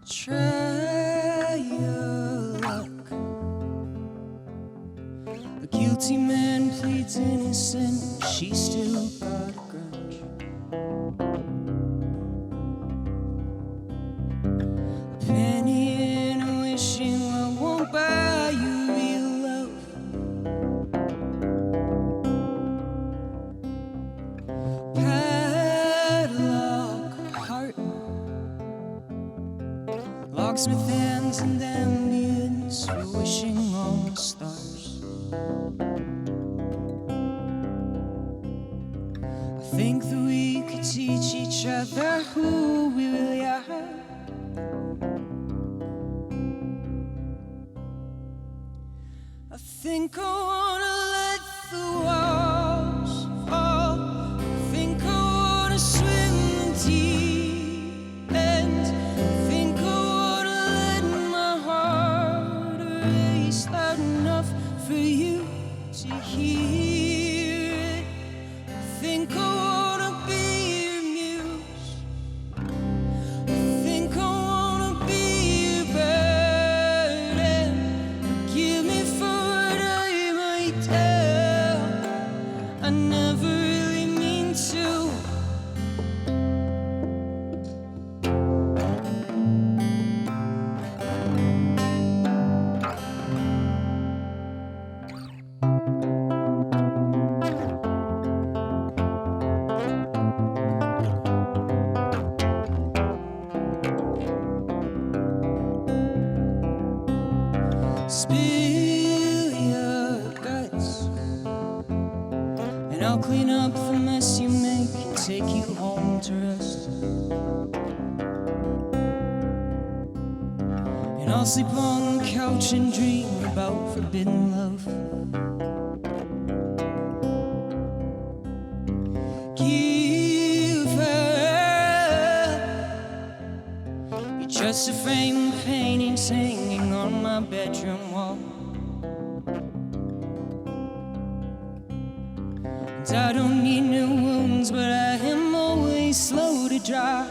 Try your luck. A guilty man pleads innocent, she still got a grudge. A penny and a wishing well won't buy you real love. Padlock heart, locksmith hands and ambience, we're wishing on the stars. I think that we could teach each other who we really are. I think I wanna let the walls fall. I think I wanna swim the deep end. I think I wanna let my heart race loud enough for you to hear it. I think I wanna be your muse. I think I wanna be your burden. Forgive me for what I might tell. I never really mean to. Spill your guts, and I'll clean up the mess you make and take you home to rest. And I'll sleep on the couch and dream about forbidden love. Give her up. You're just a frame of paintings hanging on my bedroom wall. And I don't need new wounds, but I am always slow to dry.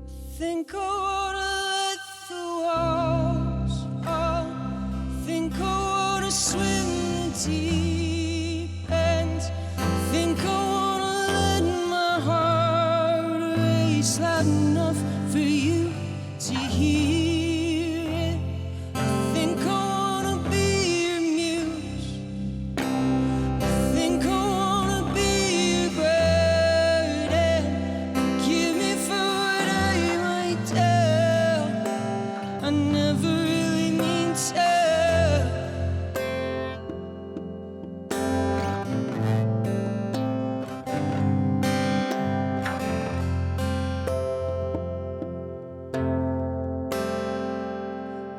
I think I wanna let the walls fall. I think I wanna swim the deep end. I think I wanna let my heart race loud enough for you to hear it. I think I wanna be your muse. I think I wanna be your burden. Forgive me for what I might tell. I never really mean to.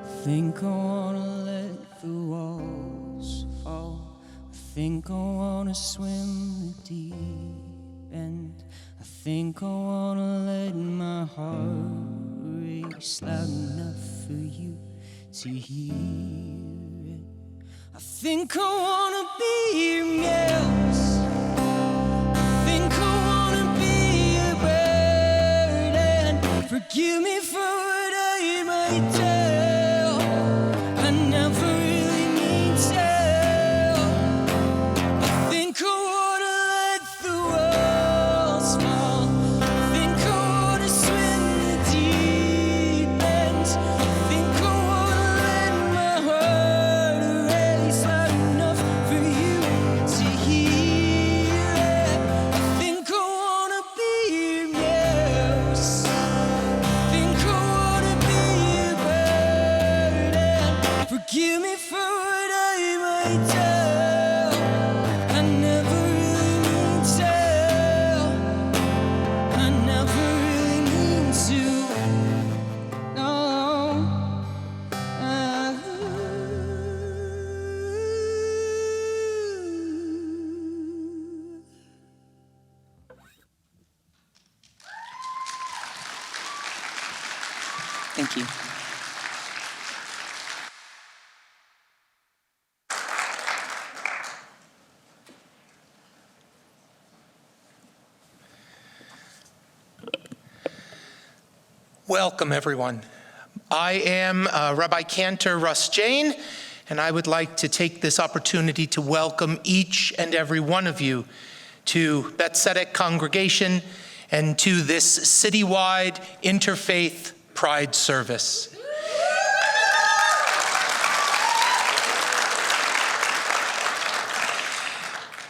I think I wanna let the walls fall. I think I wanna swim the deep end. I think I wanna let my heart race loud enough for you to hear it. I think I wanna be your muse. I think I wanna be your burden. Forgive me for what I might tell. I never really mean to. I think I wanna let the walls fall. I think I wanna swim the deep end. I think I wanna let my heart race loud enough for you to hear it. I think I wanna be your muse. I think I wanna be your burden. Forgive me for what I might tell. I never really mean to. I never really mean to. No. Thank you. Welcome, everyone. I am Rabbi Cantor Russ Jain, and I would like to take this opportunity to welcome each and every one of you to Beth Tzedek congregation and to this Citywide Interfaith Pride Service.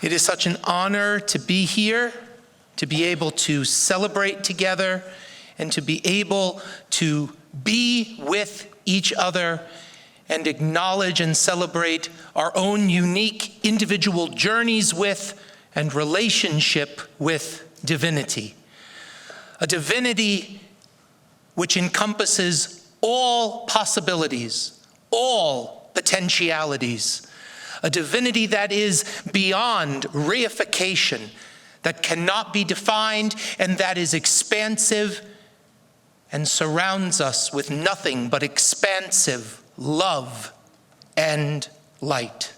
It is such an honor to be here, to be able to celebrate together, and to be able to be with each other and acknowledge and celebrate our own unique individual journeys with and relationship with divinity. A divinity which encompasses all possibilities, all potentialities. A divinity that is beyond reification, that cannot be defined, and that is expansive and surrounds us with nothing but expansive love and light.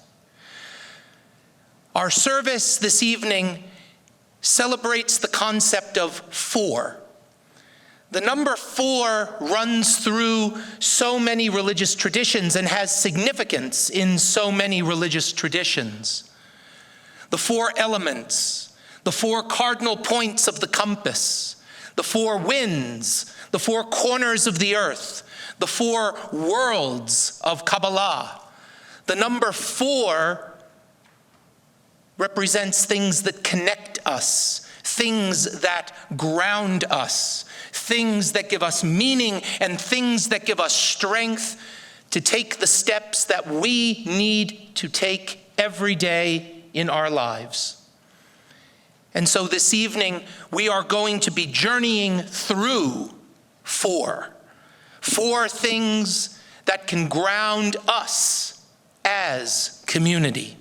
Our service this evening celebrates the concept of four. The number 4 runs through so many religious traditions and has significance in so many religious traditions. The 4 elements, the 4 cardinal points of the compass, the 4 winds, the 4 corners of the earth, the 4 worlds of Kabbalah. The number 4 represents things that connect us, things that ground us, things that give us meaning, and things that give us strength to take the steps that we need to take every day in our lives. And so this evening, we are going to be journeying through 4 things that can ground us as community.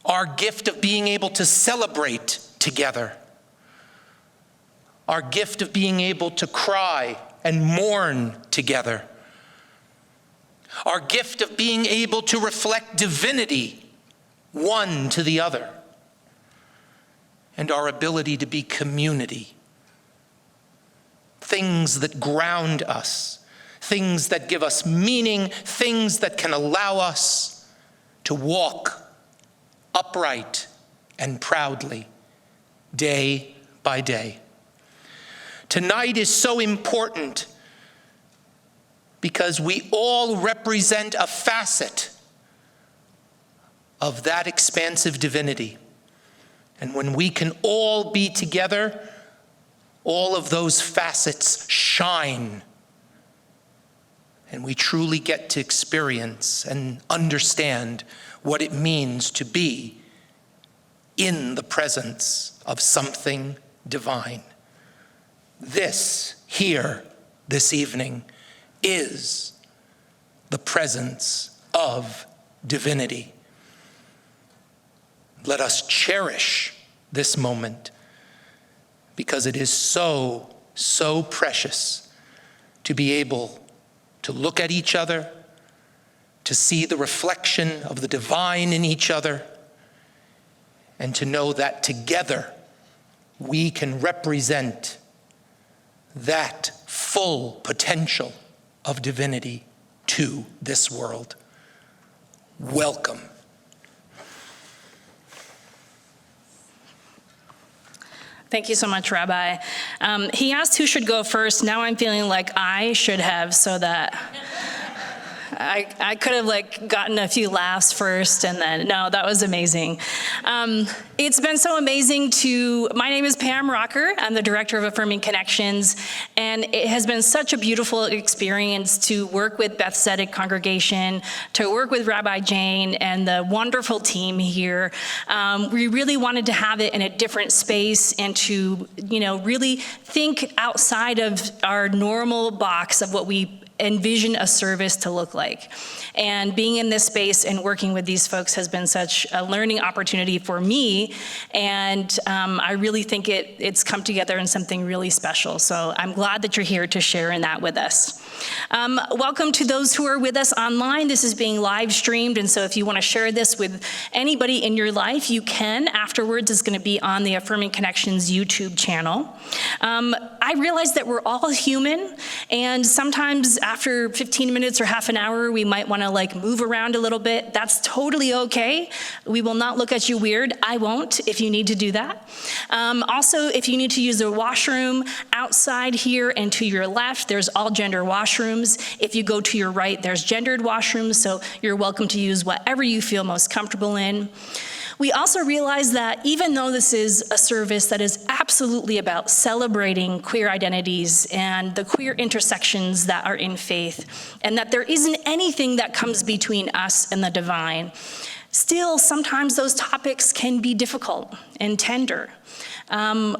Our gift of being able to celebrate together. Our gift of being able to cry and mourn together. Our gift of being able to reflect divinity one to the other. And our ability to be community. Things that ground us, things that give us meaning, things that can allow us to walk upright and proudly, day by day. Tonight is so important because we all represent a facet of that expansive divinity. And when we can all be together, all of those facets shine. And we truly get to experience and understand what it means to be in the presence of something divine. This here, this evening, is the presence of divinity. Let us cherish this moment because it is so, so precious to be able to look at each other, to see the reflection of the divine in each other, and to know that together we can represent that full potential of divinity to this world. Welcome. Thank you so much, Rabbi. He asked who should go first. Now I'm feeling like I should have, so that I could have gotten a few laughs first, and then, no, that was amazing. It's been so amazing my name is Pam Rocker. I'm the director of Affirming Connections, and it has been such a beautiful experience to work with Beth Tzedek congregation, to work with Rabbi Jain and the wonderful team here. We really wanted to have it in a different space and to, really think outside of our normal box of what we envision a service to look like. And being in this space and working with these folks has been such a learning opportunity for me. And I really think it's come together in something really special. So I'm glad that you're here to share in that with us. Welcome to those who are with us online. This is being live streamed, and so if you want to share this with anybody in your life, you can. Afterwards, it's going to be on the Affirming Connections YouTube channel. I realize that we're all human, and sometimes after 15 minutes or half an hour, we might want to move around a little bit. That's totally okay. We will not look at you weird. I won't if you need to do that. Also, if you need to use the washroom outside here and to your left, there's all gender washrooms. If you go to your right, there's gendered washrooms, so you're welcome to use whatever you feel most comfortable in. We also realize that even though this is a service that is absolutely about celebrating queer identities and the queer intersections that are in faith, and that there isn't anything that comes between us and the divine, still, sometimes those topics can be difficult and tender.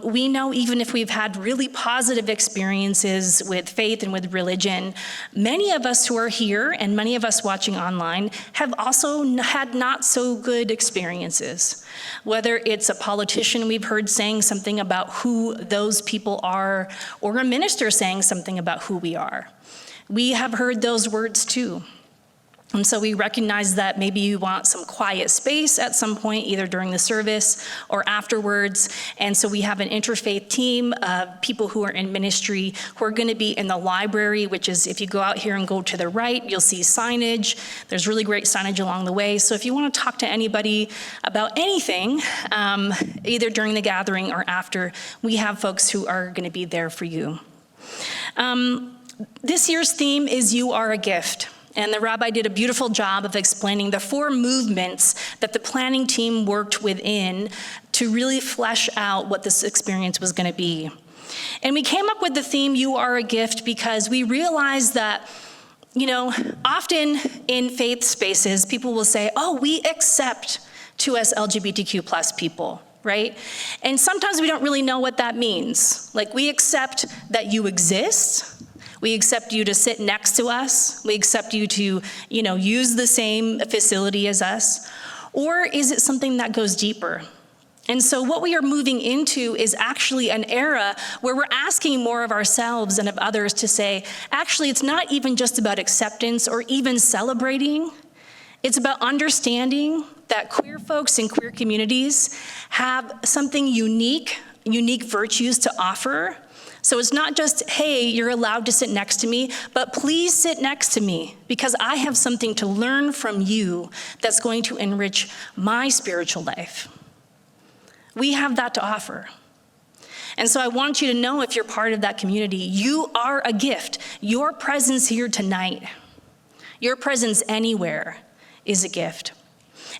We know even if we've had really positive experiences with faith and with religion, many of us who are here and many of us watching online have also had not so good experiences. Whether it's a politician we've heard saying something about who those people are, or a minister saying something about who we are. We have heard those words too. And so we recognize that maybe you want some quiet space at some point, either during the service or afterwards. And so we have an interfaith team of people who are in ministry who are going to be in the library, which is, if you go out here and go to the right, you'll see signage. There's really great signage along the way. So if you want to talk to anybody about anything, either during the gathering or after, we have folks who are going to be there for you. This year's theme is You Are a Gift. And the rabbi did a beautiful job of explaining the 4 movements that the planning team worked within to really flesh out what this experience was going to be. And we came up with the theme, You Are a Gift, because we realized that, often in faith spaces, people will say, oh, we accept 2S LGBTQ plus people, right? And sometimes we don't really know what that means. We accept that you exist. We accept you to sit next to us. We accept you to, use the same facility as us. Or is it something that goes deeper? And so what we are moving into is actually an era where we're asking more of ourselves and of others to say, actually, it's not even just about acceptance or even celebrating. It's about understanding that queer folks in queer communities have something unique virtues to offer. So it's not just, hey, you're allowed to sit next to me, but please sit next to me because I have something to learn from you that's going to enrich my spiritual life. We have that to offer. And so I want you to know, if you're part of that community, you are a gift. Your presence here tonight, your presence anywhere is a gift.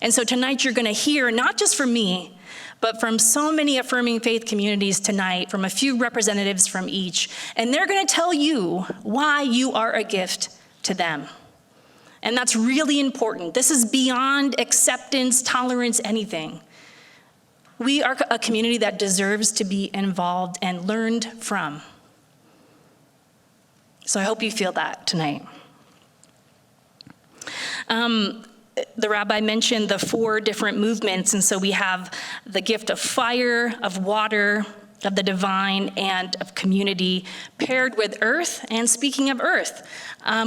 And so tonight you're going to hear, not just from me, but from so many affirming faith communities tonight, from a few representatives from each, and they're going to tell you why you are a gift to them. And that's really important. This is beyond acceptance, tolerance, anything. We are a community that deserves to be involved and learned from. So I hope you feel that tonight. The rabbi mentioned the 4 different movements, and so we have the gift of fire, of water, of the divine, and of community paired with earth. And speaking of earth,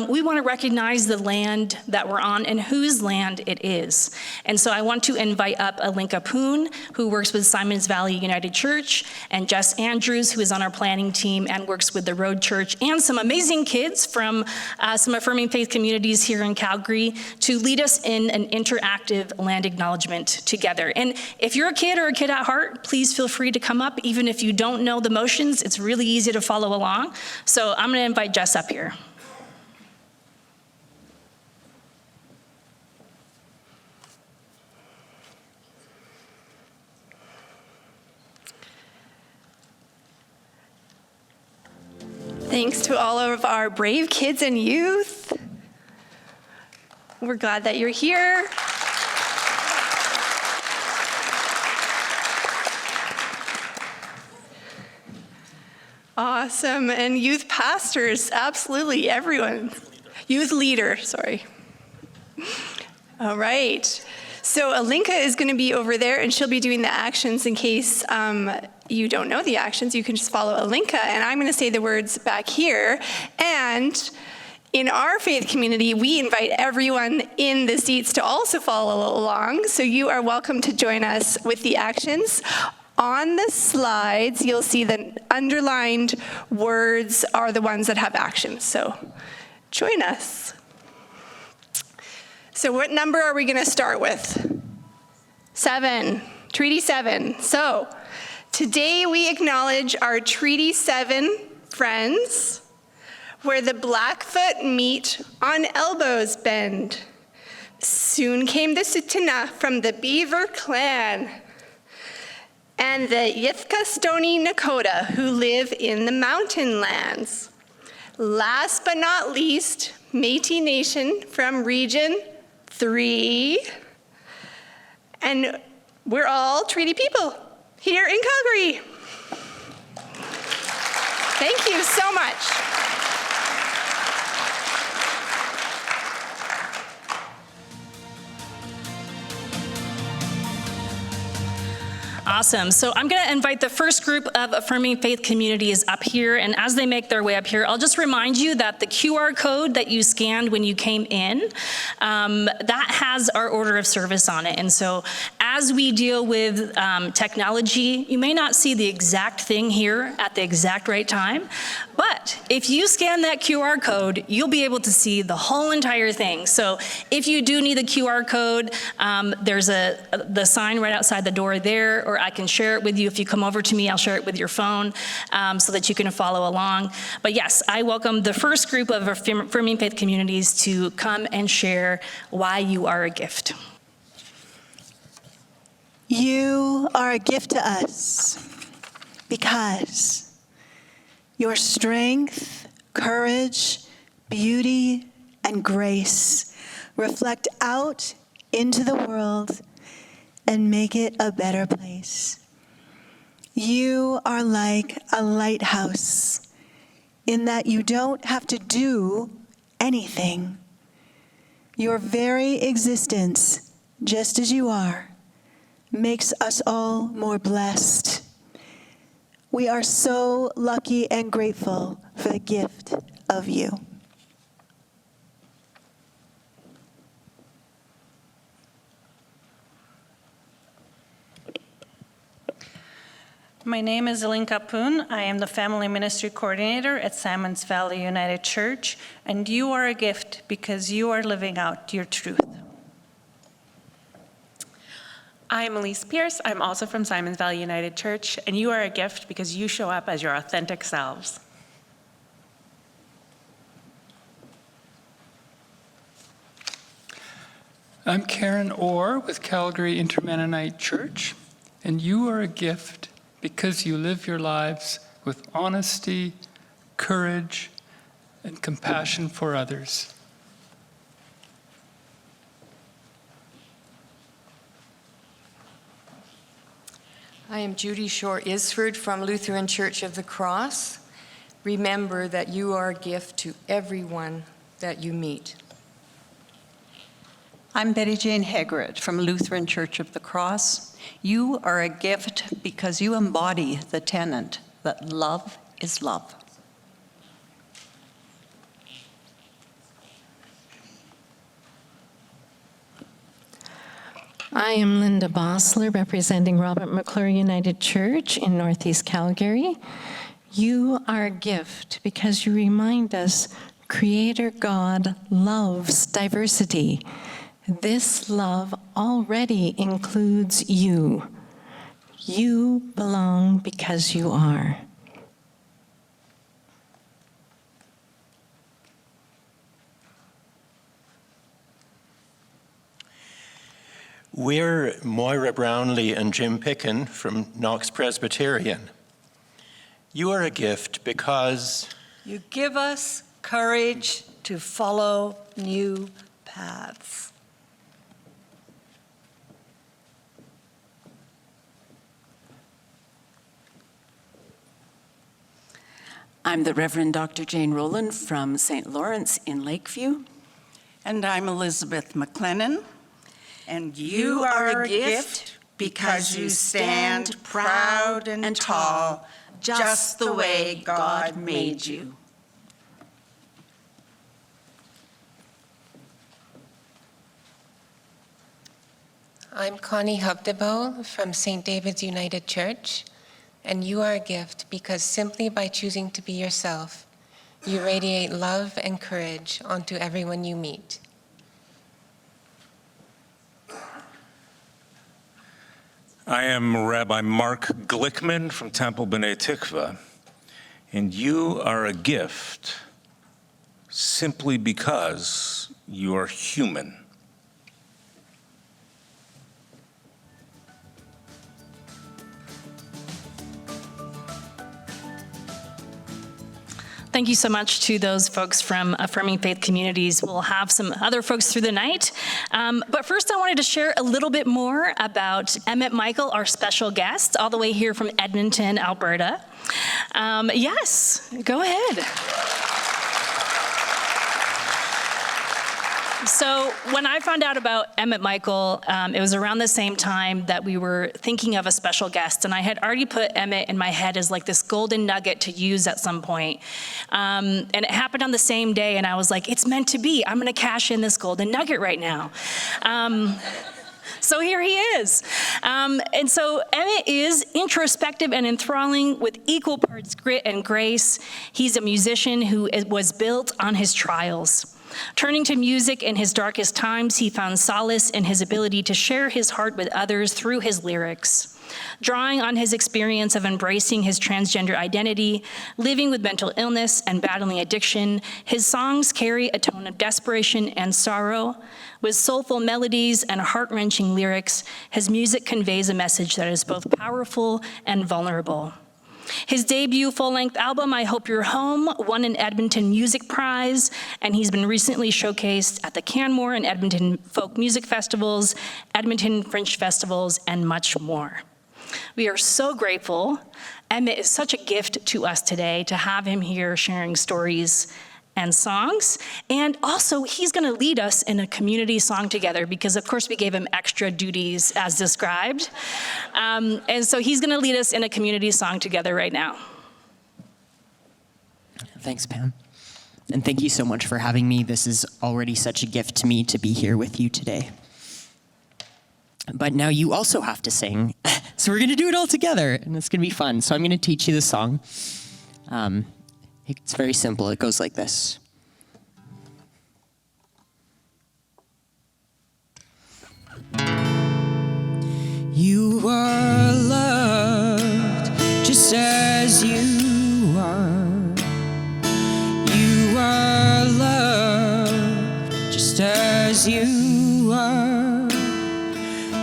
we want to recognize the land that we're on and whose land it is. And so I want to invite up Alinka Poon, who works with Simons Valley United Church, and Jess Andrews, who is on our planning team and works with the Road Church, and some amazing kids from some affirming faith communities here in Calgary, to lead us in an interactive land acknowledgement together. And if you're a kid or a kid at heart, please feel free to come up. Even if you don't know the motions, it's really easy to follow along. So I'm going to invite Jess up here. Thanks to all of our brave kids and youth. We're glad that you're here. Awesome. And youth pastors, absolutely, everyone. Youth leader, sorry. All right. So Alinka is going to be over there, and she'll be doing the actions. In case you don't know the actions, you can just follow Alinka, and I'm going to say the words back here. And In our faith community, we invite everyone in the seats to also follow along, so you are welcome to join us with the actions. On the slides, you'll see the underlined words are the ones that have actions, so join us. So what number are we going to start with? 7, Treaty 7. So today we acknowledge our Treaty 7 friends, where the Blackfoot meet on Elbows Bend. Soon came the Tsuut'ina from the Beaver Clan, and the Yithka Stoney Nakota, who live in the mountain lands. Last but not least, Métis Nation from Region 3. And we're all treaty people here in Calgary. Thank you so much. Awesome. So I'm going to invite the first group of Affirming Faith communities up here. And as they make their way up here, I'll just remind you that the QR code that you scanned when you came in, that has our order of service on it. And so as we deal with technology, you may not see the exact thing here at the exact right time. But if you scan that QR code, you'll be able to see the whole entire thing. So if you do need the QR code, there's the sign right outside the door there, or I can share it with you. If you come over to me, I'll share it with your phone so that you can follow along. But yes, I welcome the first group of Affirming Faith communities to come and share why you are a gift. You are a gift to us because your strength, courage, beauty, and grace reflect out into the world and make it a better place. You are like a lighthouse in that you don't have to do anything. Your very existence, just as you are, makes us all more blessed. We are so lucky and grateful for the gift of you. My name is Alinka Poon. I am the Family Ministry Coordinator at Salmons Valley United Church, and you are a gift because you are living out your truth. I'm Elise Pierce. I'm also from Simons Valley United Church, and you are a gift because you show up as your authentic selves. I'm Karen Orr with Calgary Intermennonite Church, and you are a gift because you live your lives with honesty, courage, and compassion for others. I am Judy Shore-Isford from Lutheran Church of the Cross. Remember that you are a gift to everyone that you meet. I'm Betty Jane Hegret from Lutheran Church of the Cross. You are a gift because you embody the tenet that love is love. I am Linda Bossler, representing Robert McClure United Church in Northeast Calgary. You are a gift because you remind us Creator God loves diversity. This love already includes you. You belong because you are. We're Moira Brownlee and Jim Pickin from Knox Presbyterian. You are a gift because you give us courage to follow new paths. I'm the Reverend Dr. Jane Rowland from St. Lawrence in Lakeview. And I'm Elizabeth McLennan. And you are a gift because you stand proud and tall, just the way God made you. I'm Connie Hubdebo from St. David's United Church, and you are a gift because simply by choosing to be yourself, you radiate love and courage onto everyone you meet. I am Rabbi Mark Glickman from Temple B'nai Tikva, and you are a gift simply because you are human. Thank you so much to those folks from Affirming Faith Communities. We'll have some other folks through the night. But first, I wanted to share a little bit more about Emmett Michael, our special guest, all the way here from Edmonton, Alberta. Yes, go ahead. So when I found out about Emmett Michael, it was around the same time that we were thinking of a special guest, and I had already put Emmett in my head as like this golden nugget to use at some point. And it happened on the same day, and I was like, it's meant to be. I'm gonna cash in this golden nugget right now. So here he is. And so Emmett is introspective and enthralling with equal parts grit and grace. He's a musician who was built on his trials. Turning to music in his darkest times, he found solace in his ability to share his heart with others through his lyrics. Drawing on his experience of embracing his transgender identity, living with mental illness, and battling addiction, his songs carry a tone of desperation and sorrow. With soulful melodies and heart-wrenching lyrics, his music conveys a message that is both powerful and vulnerable. His debut full-length album, I Hope You're Home, won an Edmonton Music Prize, and he's been recently showcased at the Canmore and Edmonton Folk Music Festivals, Edmonton Fringe Festivals, and much more. We are so grateful. Emmett is such a gift to us today to have him here sharing stories and songs. And also, he's gonna lead us in a community song together because of course we gave him extra duties as described. And so he's gonna lead us in a community song together right now. Thanks, Pam. And thank you so much for having me. This is already such a gift to me to be here with you today. But now you also have to sing. So we're gonna do it all together and it's gonna be fun. So I'm gonna teach you the song. It's very simple. It goes like this. You are loved just as you are. You are loved just as you are.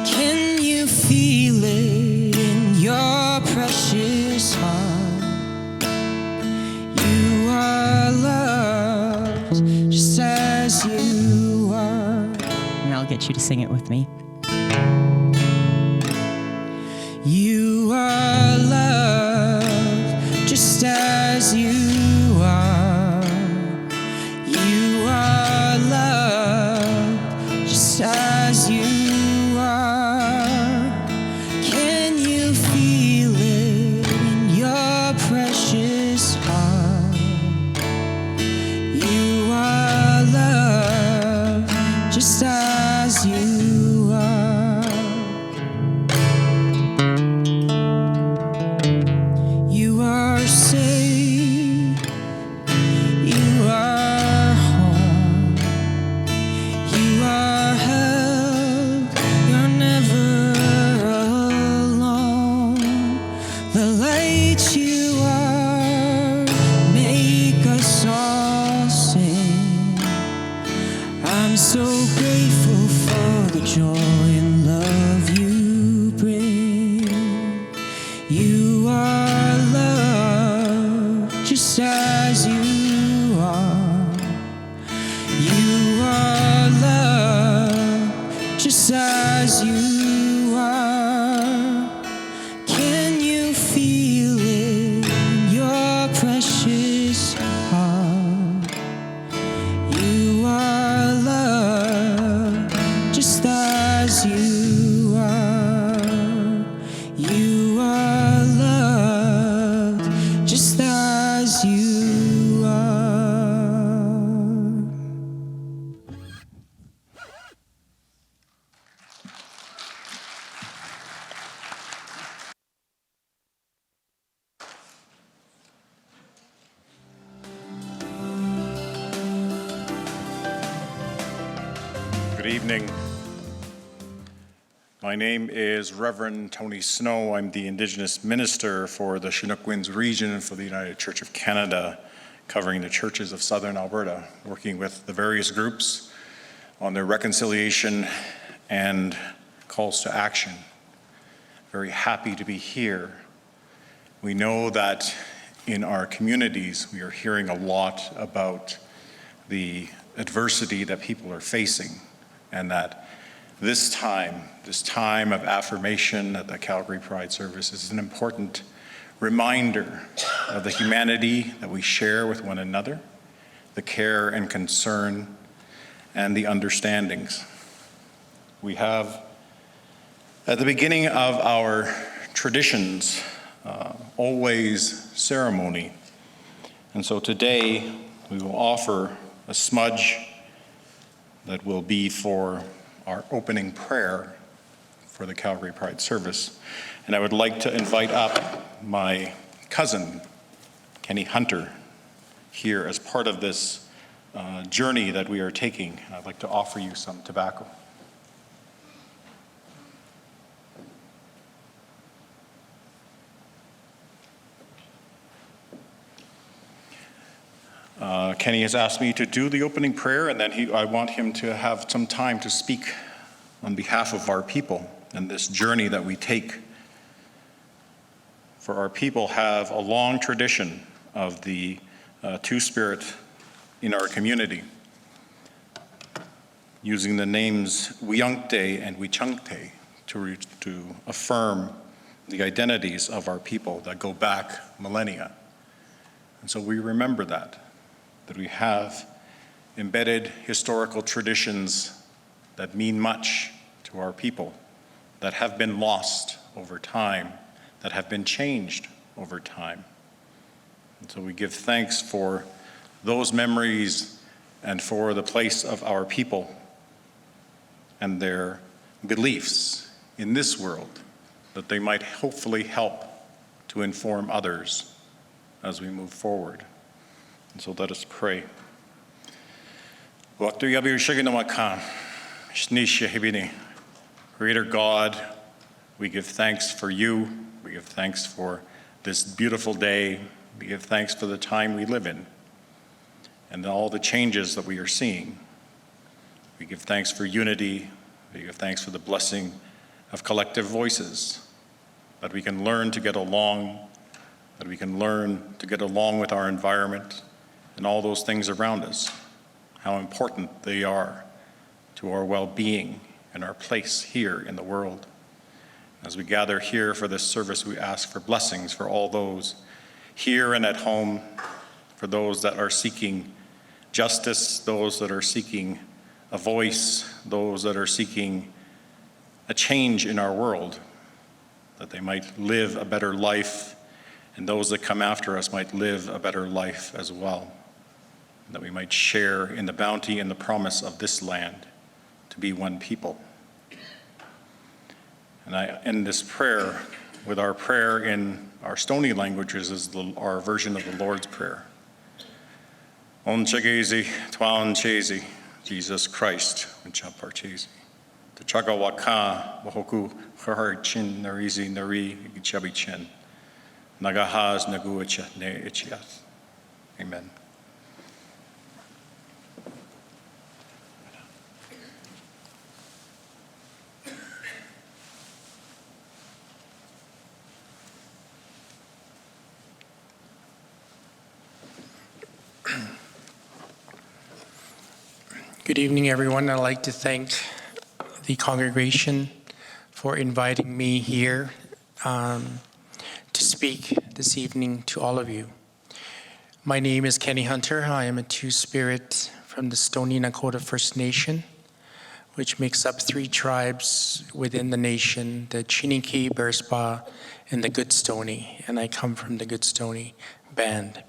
Can you feel it in your precious heart? You are loved just as you are. And I'll get you to sing it with me. You are loved just as you are. You are loved just as you are. Can you feel it in your precious heart? You are loved just as you are. evening. My name is Reverend Tony Snow. I'm the Indigenous Minister for the Chinook Winds region for the United Church of Canada, covering the churches of Southern Alberta, working with the various groups on their reconciliation and calls to action. Very happy to be here. We know that in our communities, we are hearing a lot about the adversity that people are facing, and that this time of affirmation at the Calgary Pride Service is an important reminder of the humanity that we share with one another, the care and concern, and the understandings. We have, at the beginning of our traditions, always ceremony. And so today we will offer a smudge that will be for our opening prayer for the Calgary Pride Service. And I would like to invite up my cousin, Kenny Hunter, here as part of this journey that we are taking. I'd like to offer you some tobacco. Kenny has asked me to do the opening prayer, and then I want him to have some time to speak on behalf of our people and this journey that we take. For our people have a long tradition of the Two-Spirit in our community, using the names Wiyunkte and Wichunkte to affirm the identities of our people that go back millennia. And so we remember that we have embedded historical traditions that mean much to our people, that have been lost over time, that have been changed over time. And so we give thanks for those memories and for the place of our people and their beliefs in this world, that they might hopefully help to inform others as we move forward. And so let us pray. Creator God, we give thanks for you. We give thanks for this beautiful day. We give thanks for the time we live in and all the changes that we are seeing. We give thanks for unity. We give thanks for the blessing of collective voices, that we can learn to get along, that we can learn to get along with our environment and all those things around us, how important they are to our well-being and our place here in the world. As we gather here for this service, we ask for blessings for all those here and at home, for those that are seeking justice, those that are seeking a voice, those that are seeking a change in our world, that they might live a better life, and those that come after us might live a better life as well, that we might share in the bounty and the promise of this land to be one people. And I end this prayer with our prayer in our Stony languages is our version of the Lord's Prayer. On chagezi, twan chezi, Jesus Christ, Chaparchezi. The Chagawaka, Wahoku, Har Chin, Narizi, Nari, Chabichin, Nagahaz, Naguacha, Ne Ichiath. Amen. Good evening, everyone. I'd like to thank the congregation for inviting me here to speak this evening to all of you. My name is Kenny Hunter. I am a Two-Spirit from the Stoney Nakoda First Nation, which makes up 3 tribes within the nation, the Chiniki, Bearspaw, and the Good Stoney, and I come from the Good Stoney band.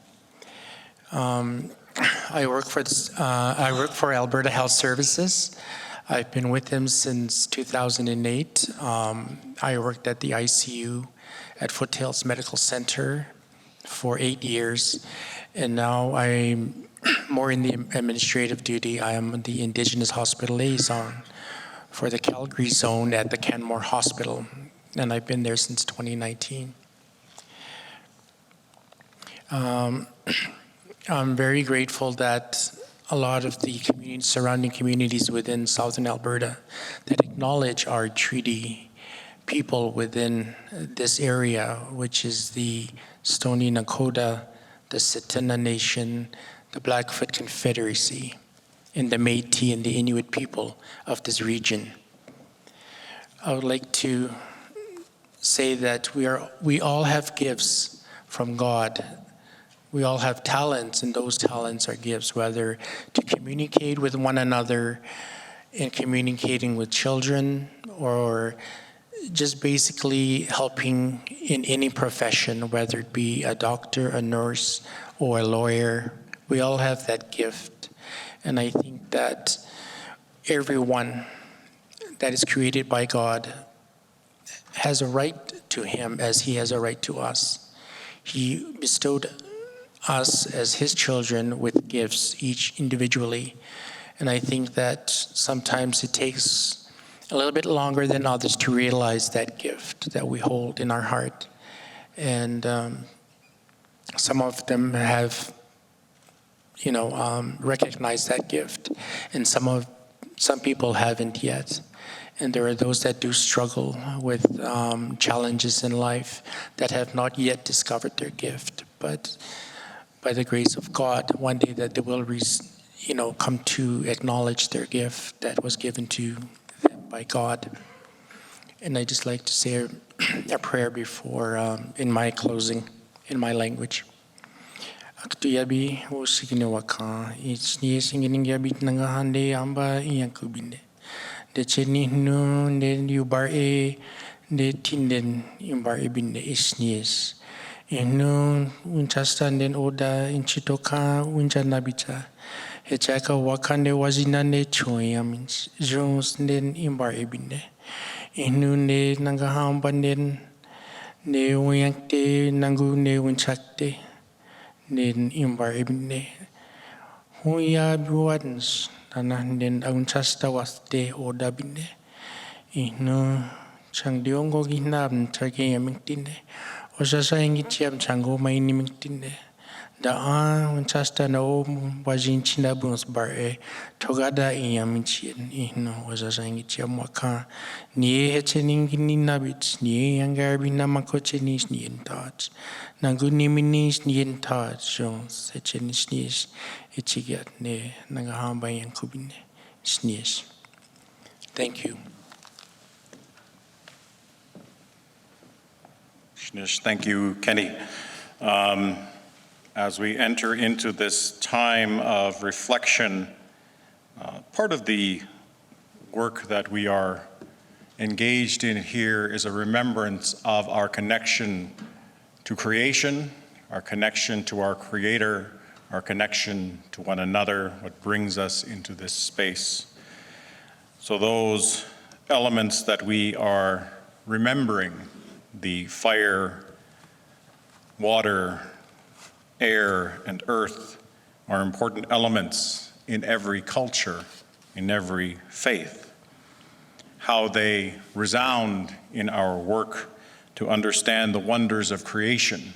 I work for Alberta Health Services. I've been with them since 2008. I worked at the ICU at Foothills Medical Center for 8 years, and now I'm more in the administrative duty. I am the Indigenous Hospital Liaison for the Calgary zone at the Canmore Hospital, and I've been there since 2019. I'm very grateful that a lot of the surrounding communities within Southern Alberta that acknowledge our treaty people within this area, which is the Stoney Nakoda, the Tsuut'ina Nation, the Blackfoot Confederacy, and the Métis and the Inuit people of this region. I would like to say that we all have gifts from God. We all have talents, and those talents are gifts, whether to communicate with one another and communicating with children, or just basically helping in any profession, whether it be a doctor, a nurse, or a lawyer. We all have that gift. And I think that everyone that is created by God has a right to Him as He has a right to us. He bestowed us as His children with gifts, each individually. And I think that sometimes it takes a little bit longer than others to realize that gift that we hold in our heart. And some of them have, recognized that gift, and some people haven't yet. And there are those that do struggle with challenges in life that have not yet discovered their gift. But by the grace of God, one day that they will, come to acknowledge their gift that was given to them by God. And I just like to say a prayer before, in my closing, in my language. Aktuyabi usikine waka, it's ni singing yabit nangahande amba iyankubinde. De cheni no de yubar de tinden imbar ibinde isnies. Inu unchastan den oda inchitoka unchanabita. Hechaka wakande wazinane choyamins. Jones den imbar ibinde. Inu ne nangahamban den ne uyankte nangu ne unchakte. Nen imbar ibinde. Huya buadens. Tanah den unchasta waste oda binde. Inu chang diongo ginab tarke yamintinde. Osasa ingitiam chango maini mintinde. Da unchasta no wajin china buns bare togada iyaminchien inu osasa ingitiam waka nie hechening nabits nie yangarbi namakochenis nie touch nanguni minis nie touch jones hechenis nies ichigat ne nangahamba yankubine snies. Thank you. Thank you, Kenny. As we enter into this time of reflection, part of the work that we are engaged in here is a remembrance of our connection to creation, our connection to our Creator, our connection to one another, what brings us into this space. So those elements that we are remembering, the fire, water, air, and earth, are important elements in every culture, in every faith. How they resound in our work to understand the wonders of creation,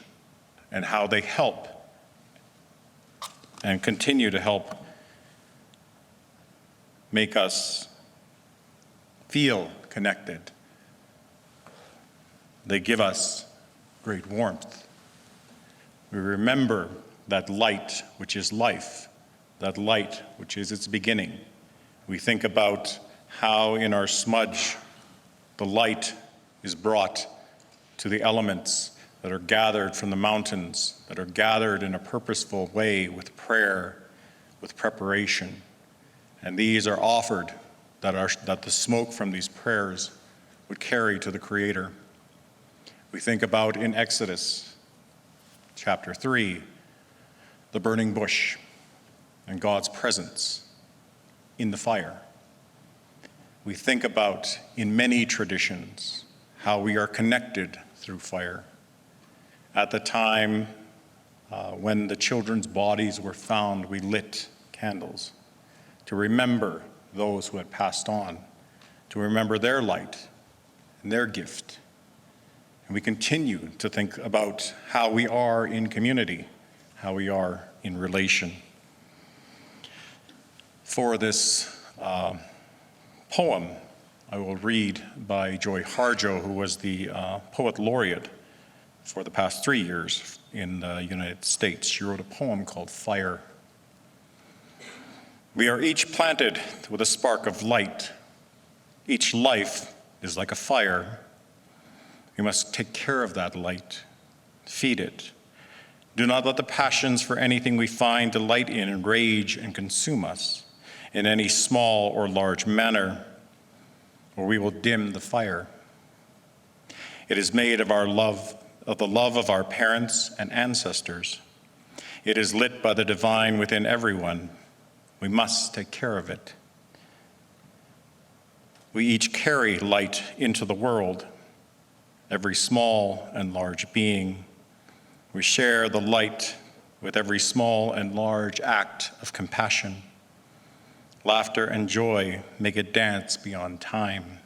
and how they help and continue to help make us feel connected. They give us great warmth. We remember that light, which is life, that light, which is its beginning. We think about how in our smudge, the light is brought to the elements that are gathered from the mountains, that are gathered in a purposeful way with prayer, with preparation. And these are offered that the smoke from these prayers would carry to the Creator. We think about in Exodus chapter 3, the burning bush and God's presence in the fire. We think about in many traditions how we are connected through fire. At the time When the children's bodies were found, we lit candles to remember those who had passed on, to remember their light and their gift. And we continue to think about how we are in community, how we are in relation. For this poem, I will read by Joy Harjo, who was the poet laureate for the past 3 years in the United States. She wrote a poem called Fire. We are each planted with a spark of light. Each life is like a fire. We must take care of that light, feed it. Do not let the passions for anything we find delight in enrage and consume us in any small or large manner, or we will dim the fire. It is made of our love, of the love of our parents and ancestors. It is lit by the divine within everyone. We must take care of it. We each carry light into the world, every small and large being. We share the light with every small and large act of compassion. Laughter and joy make it dance beyond time.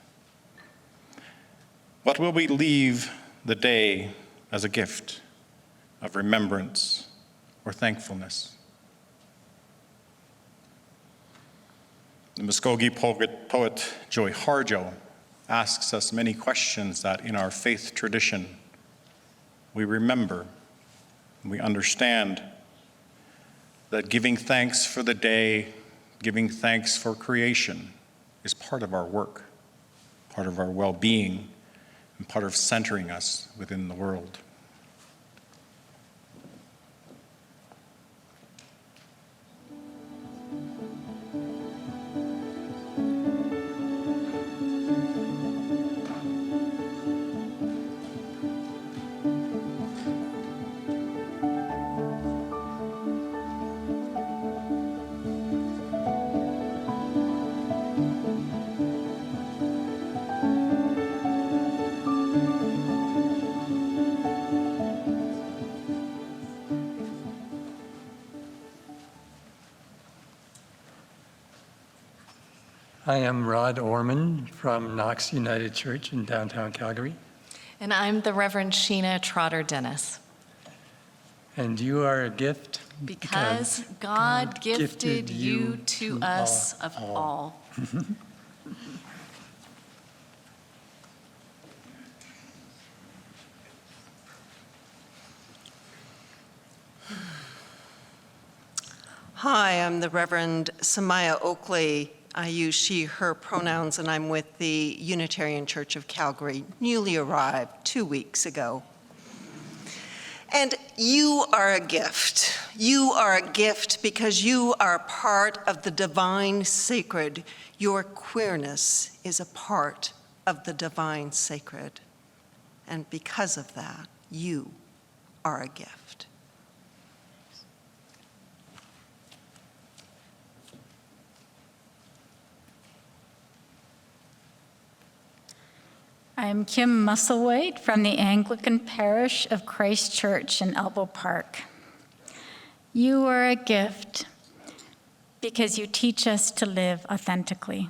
What will we leave the day as a gift of remembrance or thankfulness? The Muskogee poet Joy Harjo asks us many questions that in our faith tradition we remember, we understand that giving thanks for the day, giving thanks for creation is part of our work, part of our well-being, and part of centering us within the world. I am Rod Orman from Knox United Church in downtown Calgary. And I'm the Reverend Sheena Trotter Dennis. And you are a gift because God gifted you to us of all. Hi, I'm the Reverend Samaya Oakley. I use she, her pronouns, and I'm with the Unitarian Church of Calgary, newly arrived 2 weeks ago. And you are a gift. You are a gift because you are part of the divine sacred. Your queerness is a part of the divine sacred. And because of that, you are a gift. I'm Kim Musselwhite from the Anglican Parish of Christ Church in Elbow Park. You are a gift because you teach us to live authentically.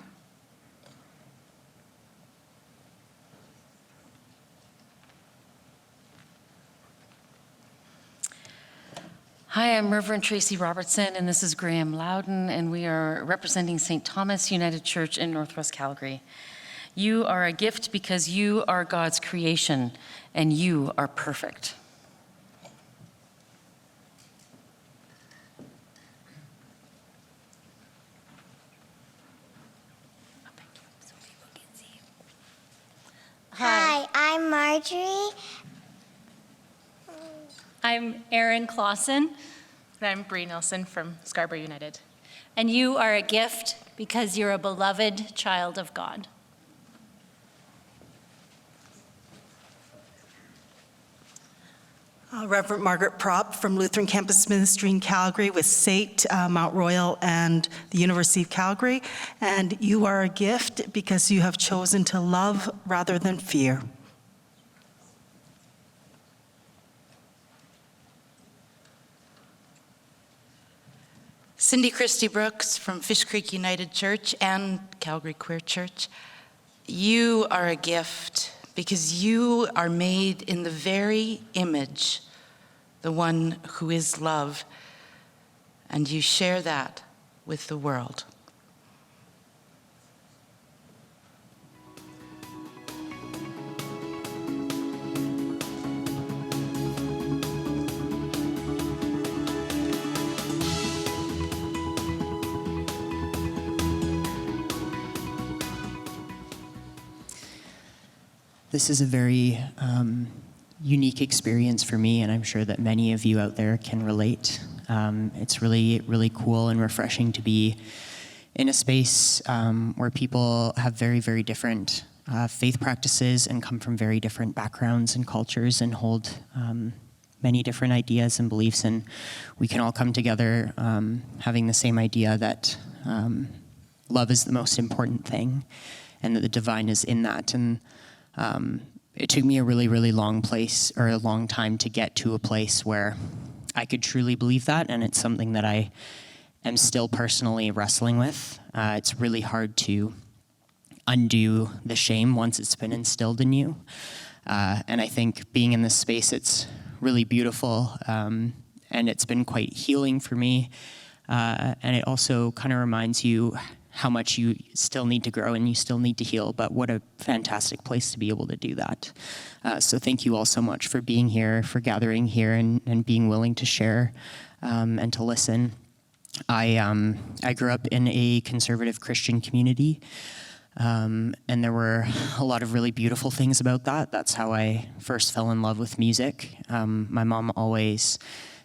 Hi, I'm Reverend Tracy Robertson, and this is Graham Loudon, and we are representing St. Thomas United Church in Northwest Calgary. You are a gift because you are God's creation, and you are perfect. Hi, I'm Marjorie. I'm Erin Clausen. And I'm Bree Nelson from Scarborough United. And you are a gift because you're a beloved child of God. Reverend Margaret Propp from Lutheran Campus Ministry in Calgary with SAIT, Mount Royal, and the University of Calgary. And you are a gift because you have chosen to love rather than fear. Cindy Christie Brooks from Fish Creek United Church and Calgary Queer Church. You are a gift because you are made in the very image, the one who is love, and you share that with the world. This is a very unique experience for me, and I'm sure that many of you out there can relate. It's really, really cool and refreshing to be in a space where people have very, very different faith practices and come from very different backgrounds and cultures and hold many different ideas and beliefs, and we can all come together having the same idea that love is the most important thing and that the divine is in that. And it took me a really, really long time to get to a place where I could truly believe that, and it's something that I am still personally wrestling with. It's really hard to undo the shame once it's been instilled in you. And I think being in this space, it's really beautiful, and it's been quite healing for me. And it also kind of reminds you how much you still need to grow and you still need to heal, but what a fantastic place to be able to do that. So thank you all so much for being here, for gathering here and being willing to share and to listen. I grew up in a conservative Christian community, and there were a lot of really beautiful things about that. That's how I first fell in love with music. My mom always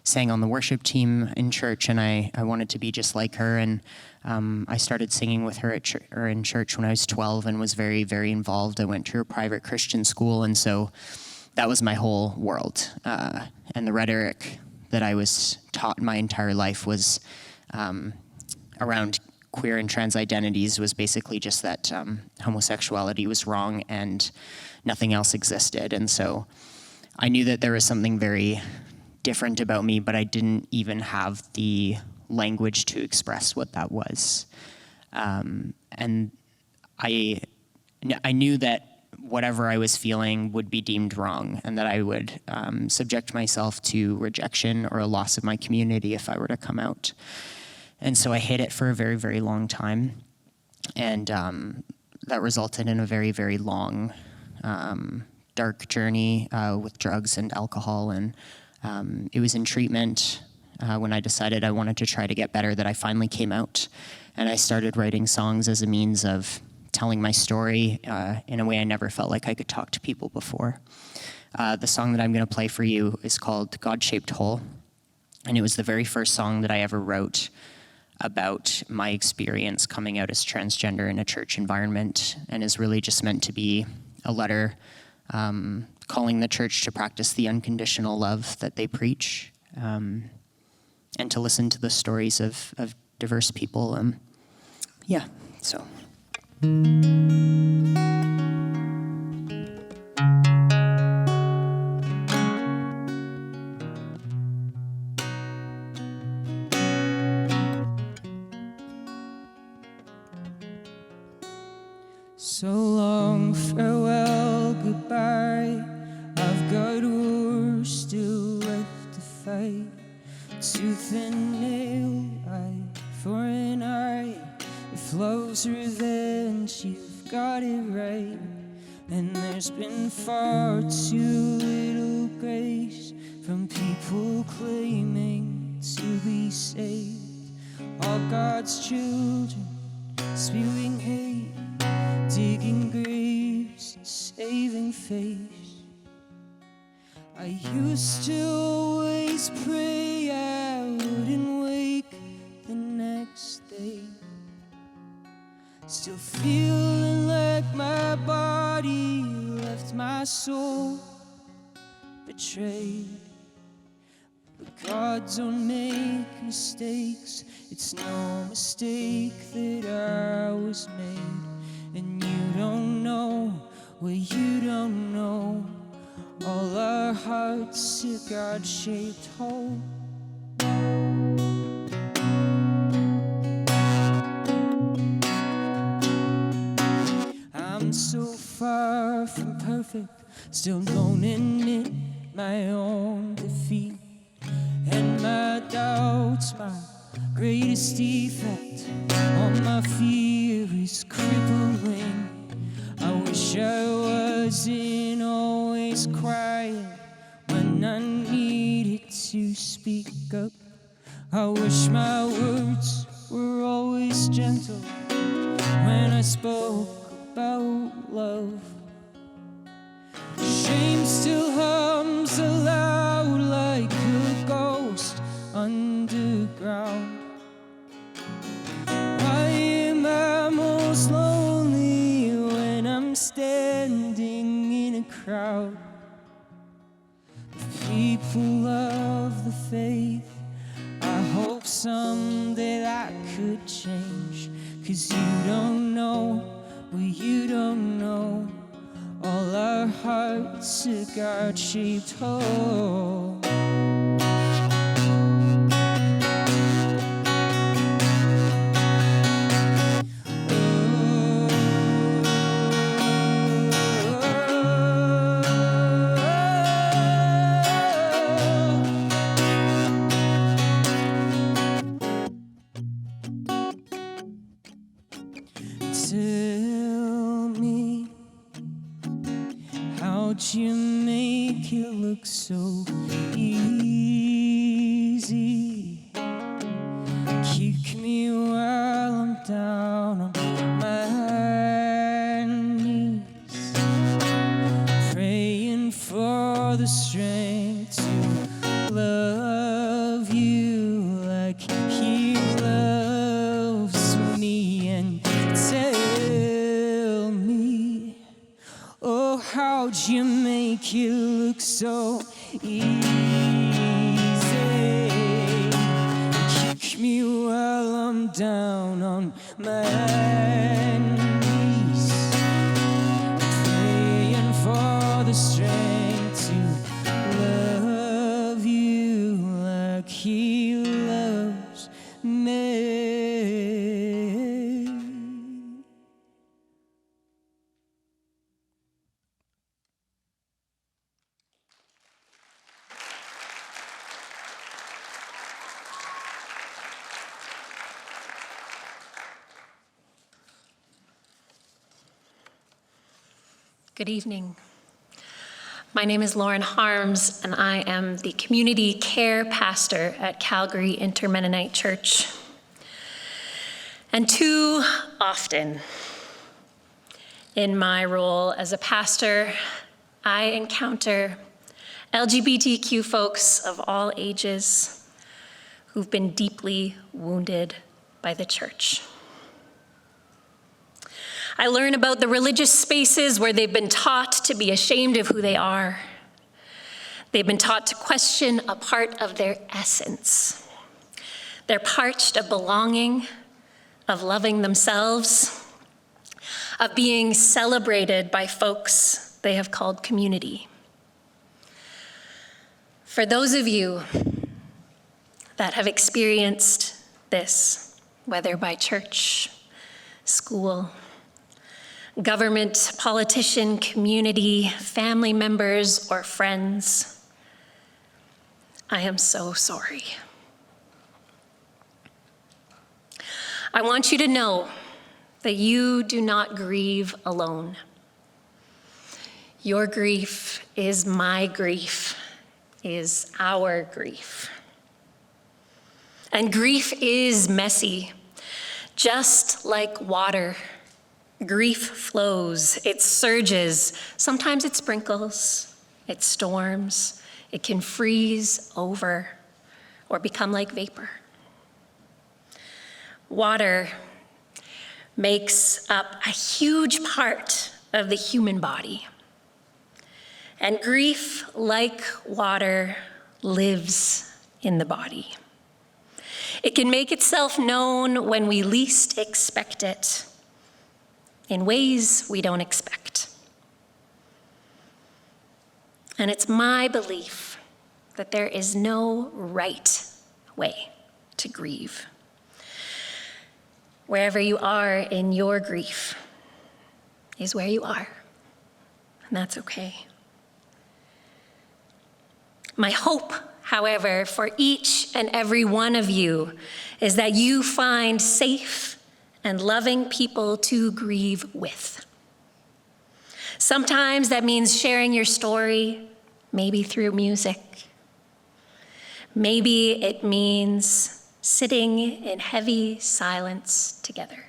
sang on the worship team in church, and I wanted to be just like her. And I started singing with her in church when I was 12 and was very, very involved. I went to a private Christian school, and so that was my whole world. And the rhetoric that I was taught my entire life was around queer and trans identities was basically just that homosexuality was wrong and nothing else existed. And so I knew that there was something very different about me, but I didn't even have the language to express what that was. And I knew that whatever I was feeling would be deemed wrong, and that I would subject myself to rejection or a loss of my community if I were to come out. And so I hid it for a very, very long time, and that resulted in a very, very long, dark journey with drugs and alcohol. And it was in treatment when I decided I wanted to try to get better that I finally came out, and I started writing songs as a means of telling my story in a way I never felt like I could talk to people before. The song that I'm going to play for you is called God-Shaped Hole, and it was the very first song that I ever wrote about my experience coming out as transgender in a church environment, and is really just meant to be a letter calling the church to practice the unconditional love that they preach, and to listen to the stories of diverse people. So. So long, farewell, goodbye. I've got wars still left to fight. Tooth and nail, eye for an eye. If love's revenge, you've got it right. And there's been far too little grace from people claiming to be saved. All God's children spewing hate, digging graves and saving face. I used to always pray I wouldn't wake the next day, still feeling like my body left my soul betrayed. But God don't make mistakes, it's no mistake that I was made. And you don't know what you don't know. All our hearts are God-shaped hole. far from perfect, still don't admit my own defeat. And my doubts, my greatest defect, all my fear is crippling. I wish I wasn't always crying when I needed to speak up. I wish my words were always gentle when I spoke about love. Shame still hums aloud like a ghost underground. I am I most lonely when I'm standing in a crowd of people of the faith. I hope someday that could change, 'cause you don't know what you don't know. All our hearts are God-shaped whole. Tell me, how'd you make it look so easy? Kick me while I'm down on my knees, praying for the strength to love you like He loves me. And tell me, oh, how'd you make it look so easy? Kick me while I'm down on my knees, praying for the strength to love you like He loves me. Good evening. My name is Lauren Harms, and I am the community care pastor at Calgary Inter-Mennonite Church. And too often in my role as a pastor, I encounter LGBTQ folks of all ages who've been deeply wounded by the church. I learn about the religious spaces where they've been taught to be ashamed of who they are. They've been taught to question a part of their essence. They're parched of belonging, of loving themselves, of being celebrated by folks they have called community. For those of you that have experienced this, whether by church, school, government, politician, community, family members, or friends, I am so sorry. I want you to know that you do not grieve alone. Your grief is my grief, is our grief. And grief is messy, just like water. Grief flows, it surges, sometimes it sprinkles, it storms, it can freeze over or become like vapor. Water makes up a huge part of the human body. And grief, like water, lives in the body. It can make itself known when we least expect it, in ways we don't expect. And it's my belief that there is no right way to grieve. Wherever you are in your grief is where you are. and that's okay. My hope, however, for each and every one of you is that you find safe and loving people to grieve with. Sometimes that means sharing your story, maybe through music. Maybe it means sitting in heavy silence together.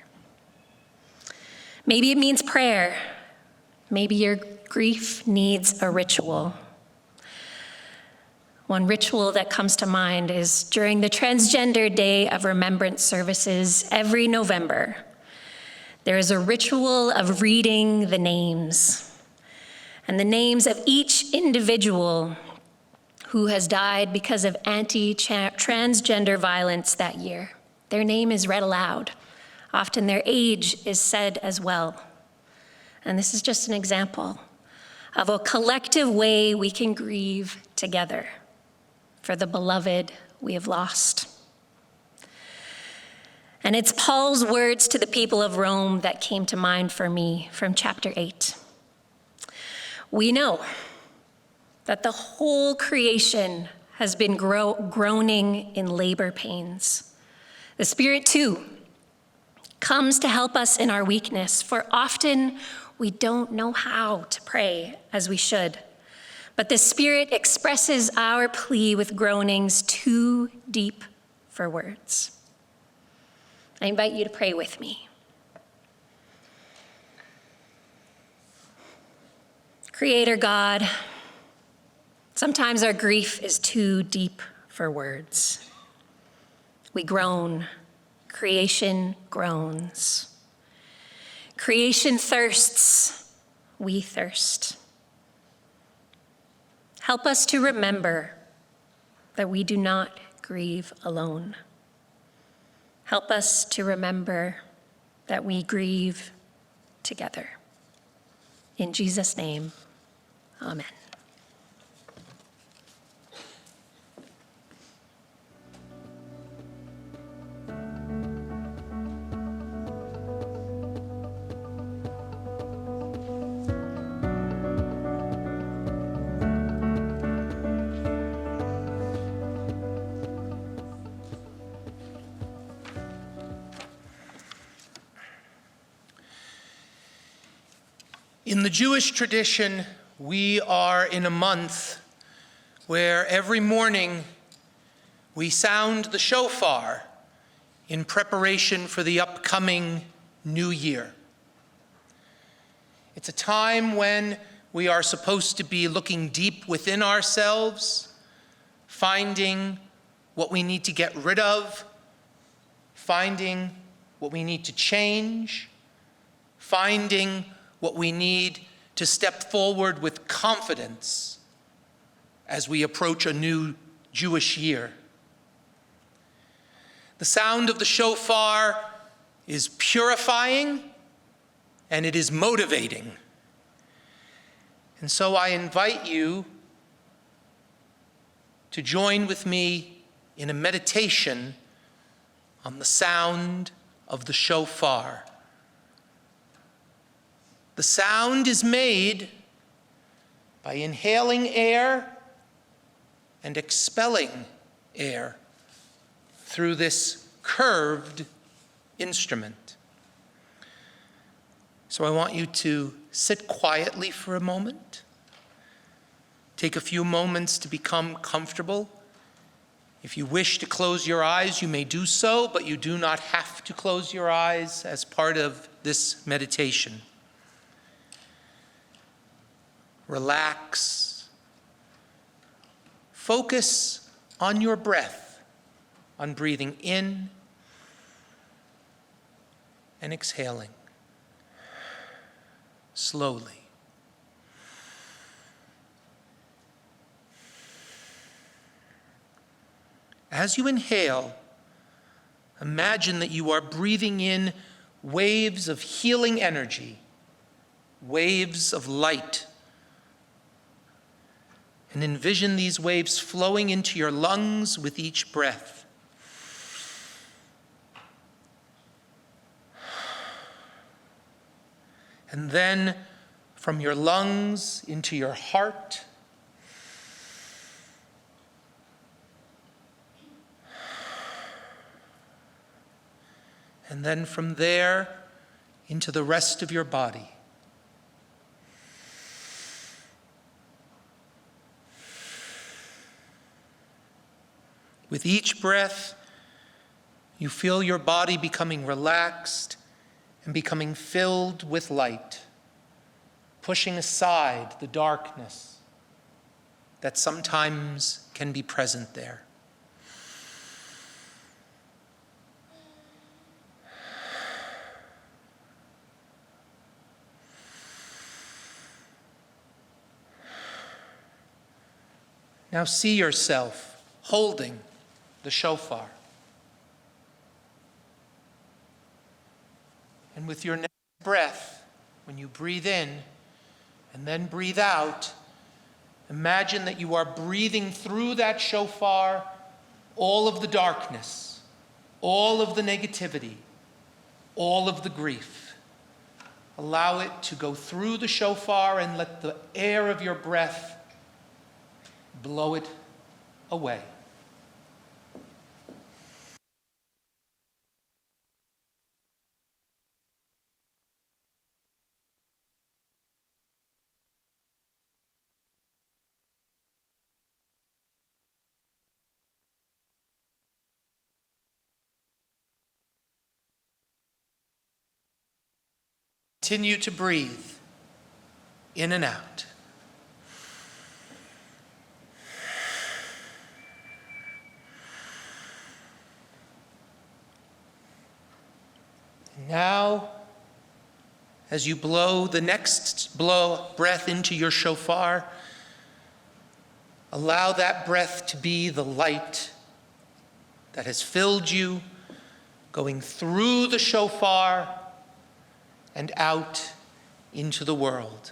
Maybe it means prayer. Maybe your grief needs a ritual. One ritual that comes to mind is during the Transgender Day of Remembrance services every November. There is a ritual of reading the names, and the names of each individual who has died because of anti-transgender violence that year. Their name is read aloud. Often their age is said as well. And this is just an example of a collective way we can grieve together for the beloved we have lost. And it's Paul's words to the people of Rome that came to mind for me from chapter 8. We know that the whole creation has been groaning in labor pains. The Spirit, too, comes to help us in our weakness, for often we don't know how to pray as we should. But the Spirit expresses our plea with groanings too deep for words. I invite you to pray with me. Creator God, sometimes our grief is too deep for words. We groan. Creation groans. Creation thirsts. We thirst. Help us to remember that we do not grieve alone. Help us to remember that we grieve together. In Jesus' name, amen. In the Jewish tradition, we are in a month where every morning we sound the shofar in preparation for the upcoming new year. It's a time when we are supposed to be looking deep within ourselves, finding what we need to get rid of, finding what we need to change, finding what we need to step forward with confidence as we approach a new Jewish year. The sound of the shofar is purifying and it is motivating. And so I invite you to join with me in a meditation on the sound of the shofar. The sound is made by inhaling air and expelling air through this curved instrument. So I want you to sit quietly for a moment. Take a few moments to become comfortable. If you wish to close your eyes, you may do so, but you do not have to close your eyes as part of this meditation. Relax. Focus on your breath, on breathing in and exhaling slowly. As you inhale, imagine that you are breathing in waves of healing energy, waves of light. And envision these waves flowing into your lungs with each breath. And then, from your lungs into your heart. And then from there into the rest of your body. With each breath, you feel your body becoming relaxed and becoming filled with light, pushing aside the darkness that sometimes can be present there. Now see yourself holding the shofar. And with your next breath, when you breathe in and then breathe out, imagine that you are breathing through that shofar all of the darkness, all of the negativity, all of the grief. Allow it to go through the shofar and let the air of your breath blow it away. Continue to breathe in and out. Now, as you blow the next breath into your shofar, allow that breath to be the light that has filled you, going through the shofar and out into the world.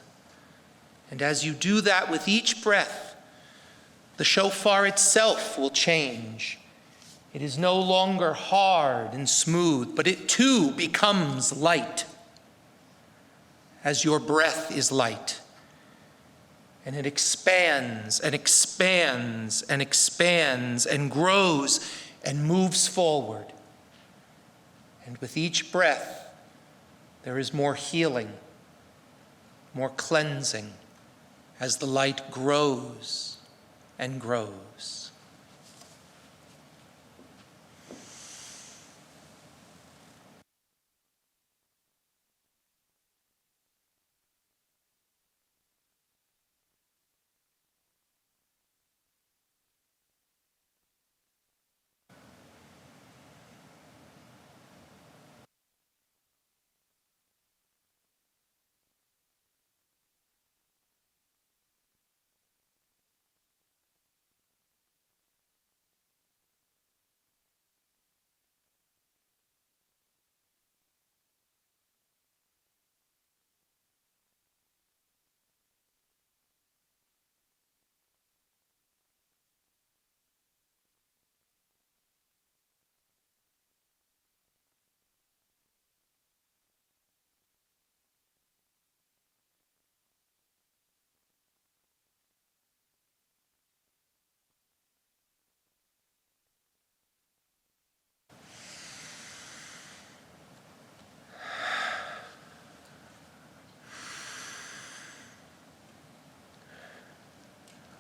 And as you do that with each breath, the shofar itself will change. It is no longer hard and smooth, but it too becomes light as your breath is light. And it expands and expands and expands and grows and moves forward. And with each breath, there is more healing, more cleansing as the light grows and grows.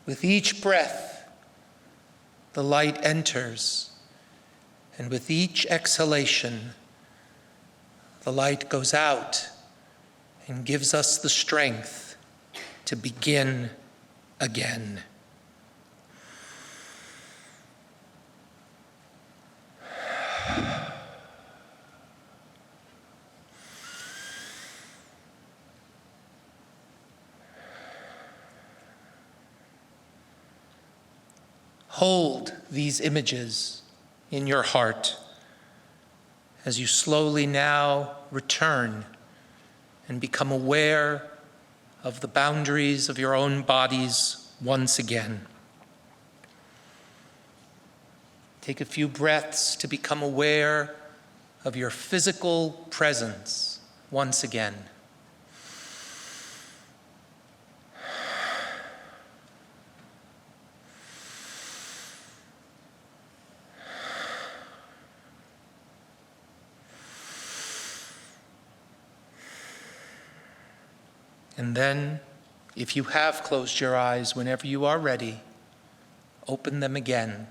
With each breath, the light enters, and with each exhalation, the light goes out and gives us the strength to begin again. Hold these images in your heart as you slowly now return and become aware of the boundaries of your own bodies once again. Take a few breaths to become aware of your physical presence once again. And then, if you have closed your eyes, whenever you are ready, open them again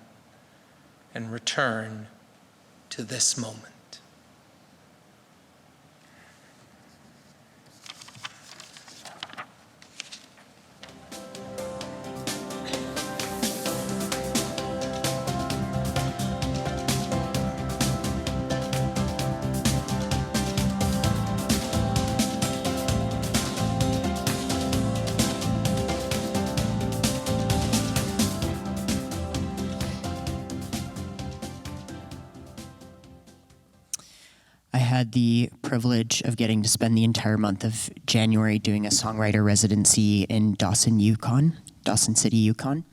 and return to this moment. I had the privilege of getting to spend the entire month of January doing a songwriter residency in Dawson City, Yukon.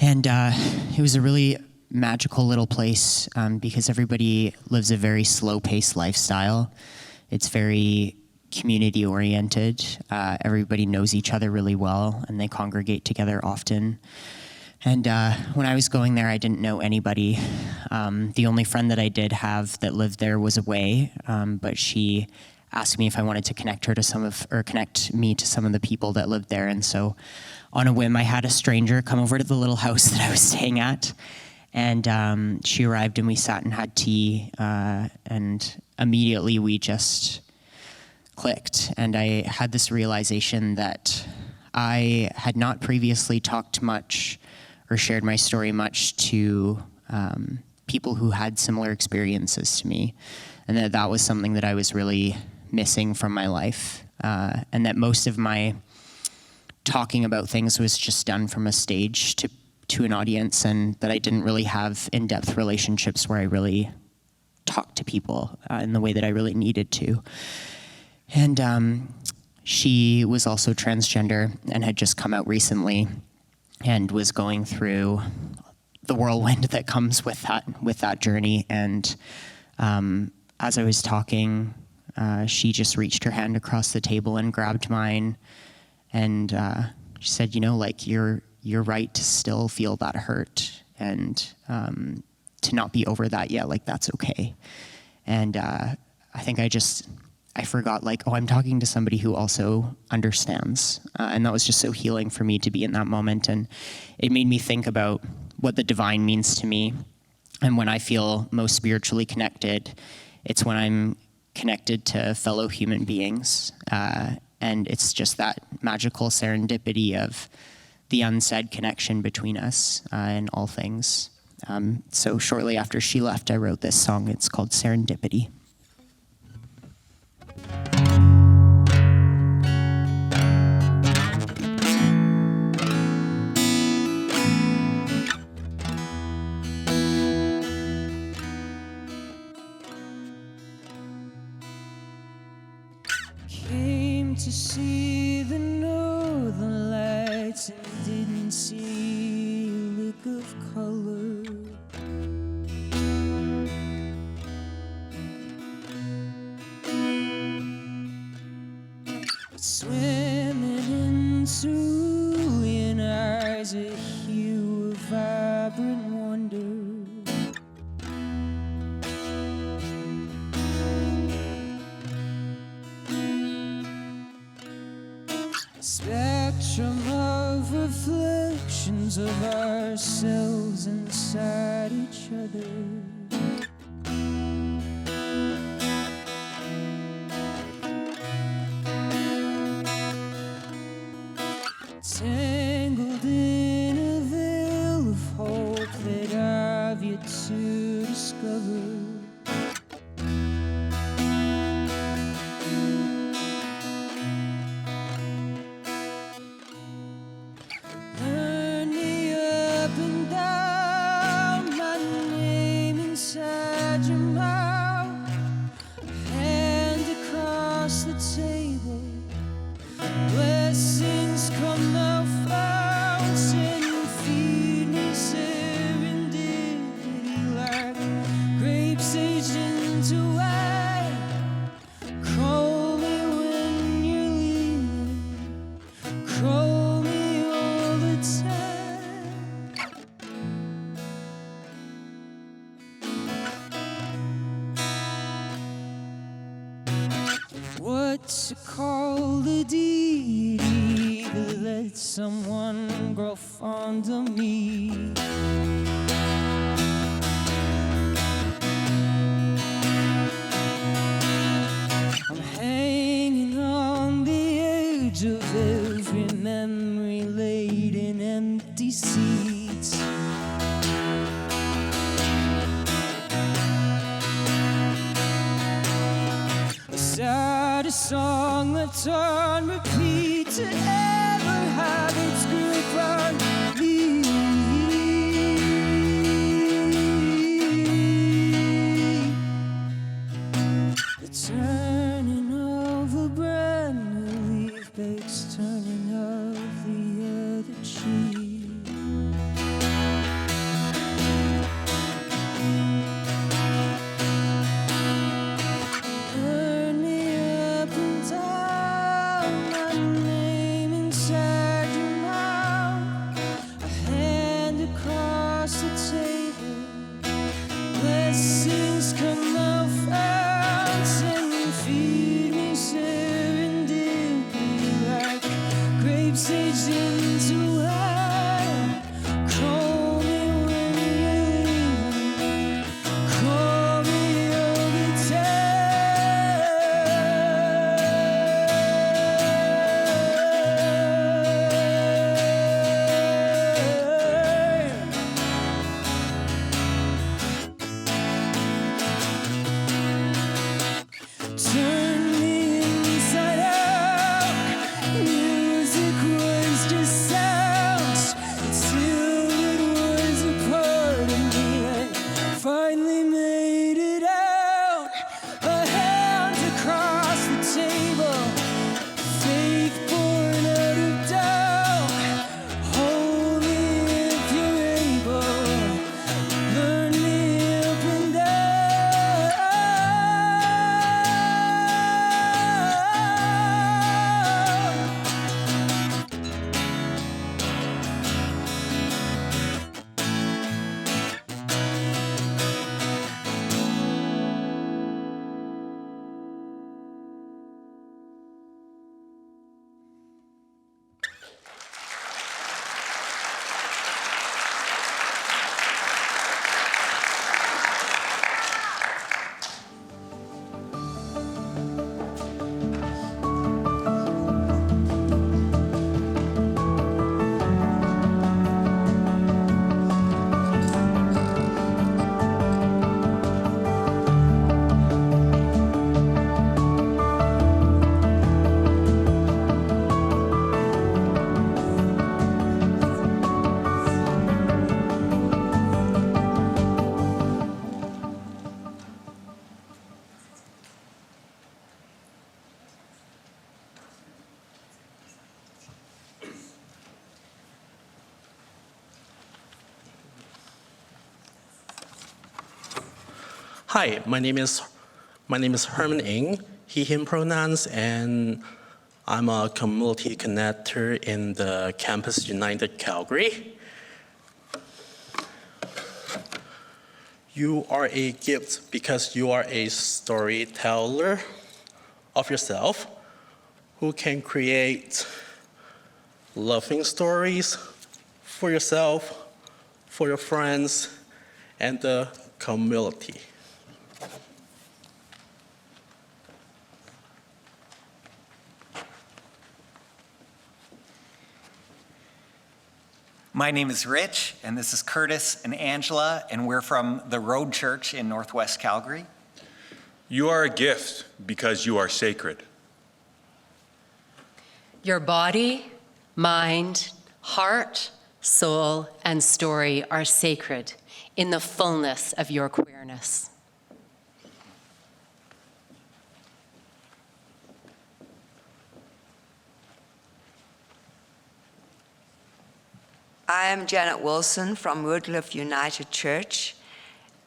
And it was a really magical little place because everybody lives a very slow-paced lifestyle. It's very community-oriented. Everybody knows each other really well, and they congregate together often. And when I was going there, I didn't know anybody. The only friend that I did have that lived there was away, but she asked me if I wanted to connect me to some of the people that lived there. And so on a whim, I had a stranger come over to the little house that I was staying at. And she arrived and we sat and had tea. And immediately we just clicked. And I had this realization that I had not previously talked much or shared my story much to people who had similar experiences to me, and that was something that I was really missing from my life, and that most of my talking about things was just done from a stage to an audience, and that I didn't really have in-depth relationships where I really talked to people in the way that I really needed to. And she was also transgender and had just come out recently and was going through the whirlwind that comes with that journey. And as I was talking, she just reached her hand across the table and grabbed mine, and she said, you're right to still feel that hurt, and to not be over that yet, that's okay. And I think I forgot, I'm talking to somebody who also understands. And that was just so healing for me to be in that moment. And it made me think about what the divine means to me. And when I feel most spiritually connected, it's when I'm connected to fellow human beings. And it's just that magical serendipity of the unsaid connection between us in all things. So shortly after she left, I wrote this song. It's called Serendipity. Came to see the northern lights and didn't see a lick of color. Swimming in cerulean eyes, a hue of vibrant wonder. Spectrum of reflections of ourselves inside each other. Tangled in a veil of hope that I've yet to discover. Learn me up and down, my name inside your mouth. Hand across the table, blessings come now fountain, feed me serendipity like grapes aged into wine. Call me when you're leaving, call me all the time. What to call the deep Did someone grow fond of me? I'm hanging on the edge of every memory laid in empty seats. The saddest song that's on repeat to ever have its grip on me. The turning of a brand new leaf bakes turning of the other cheek. Burn me up and down, my name inside your mouth. A hand across the table. Blessings come now fountain, feed me serendipity like grapes aged into wine. Call me when you're leaving. Call me all the time. Turn me inside out. Music was just sounds until it was a part of me. I finally made it out. A hand across the table. Faith born out of doubt. Hold me if you're able. Burn me up and down. Hi, my name is Herman Ng, he, him pronouns, and I'm a community connector in the Campus United Calgary. You are a gift because you are a storyteller of yourself who can create loving stories for yourself, for your friends, and the community. My name is Rich, and this is Curtis and Angela, and we're from the Road Church in Northwest Calgary. You are a gift because you are sacred. Your body, mind, heart, soul, and story are sacred in the fullness of your queerness. I am Janet Wilson from Woodcliff United Church,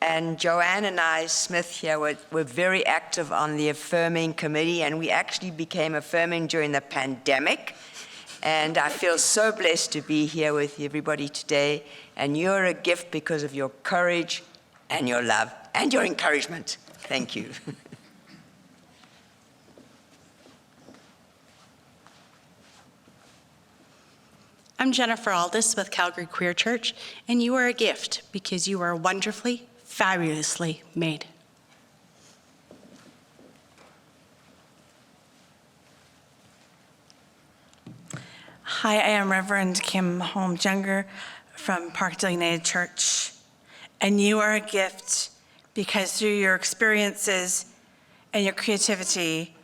and Joanne and I, Smith here, were very active on the Affirming Committee, and we actually became affirming during the pandemic. And I feel so blessed to be here with everybody today, and you're a gift because of your courage and your love and your encouragement. Thank you. I'm Jennifer Aldis with Calgary Queer Church, and you are a gift because you are wonderfully, fabulously made. Hi, I am Reverend Kim Holmes-Younger from Parkdale United Church, and you are a gift because through your experiences and your creativity,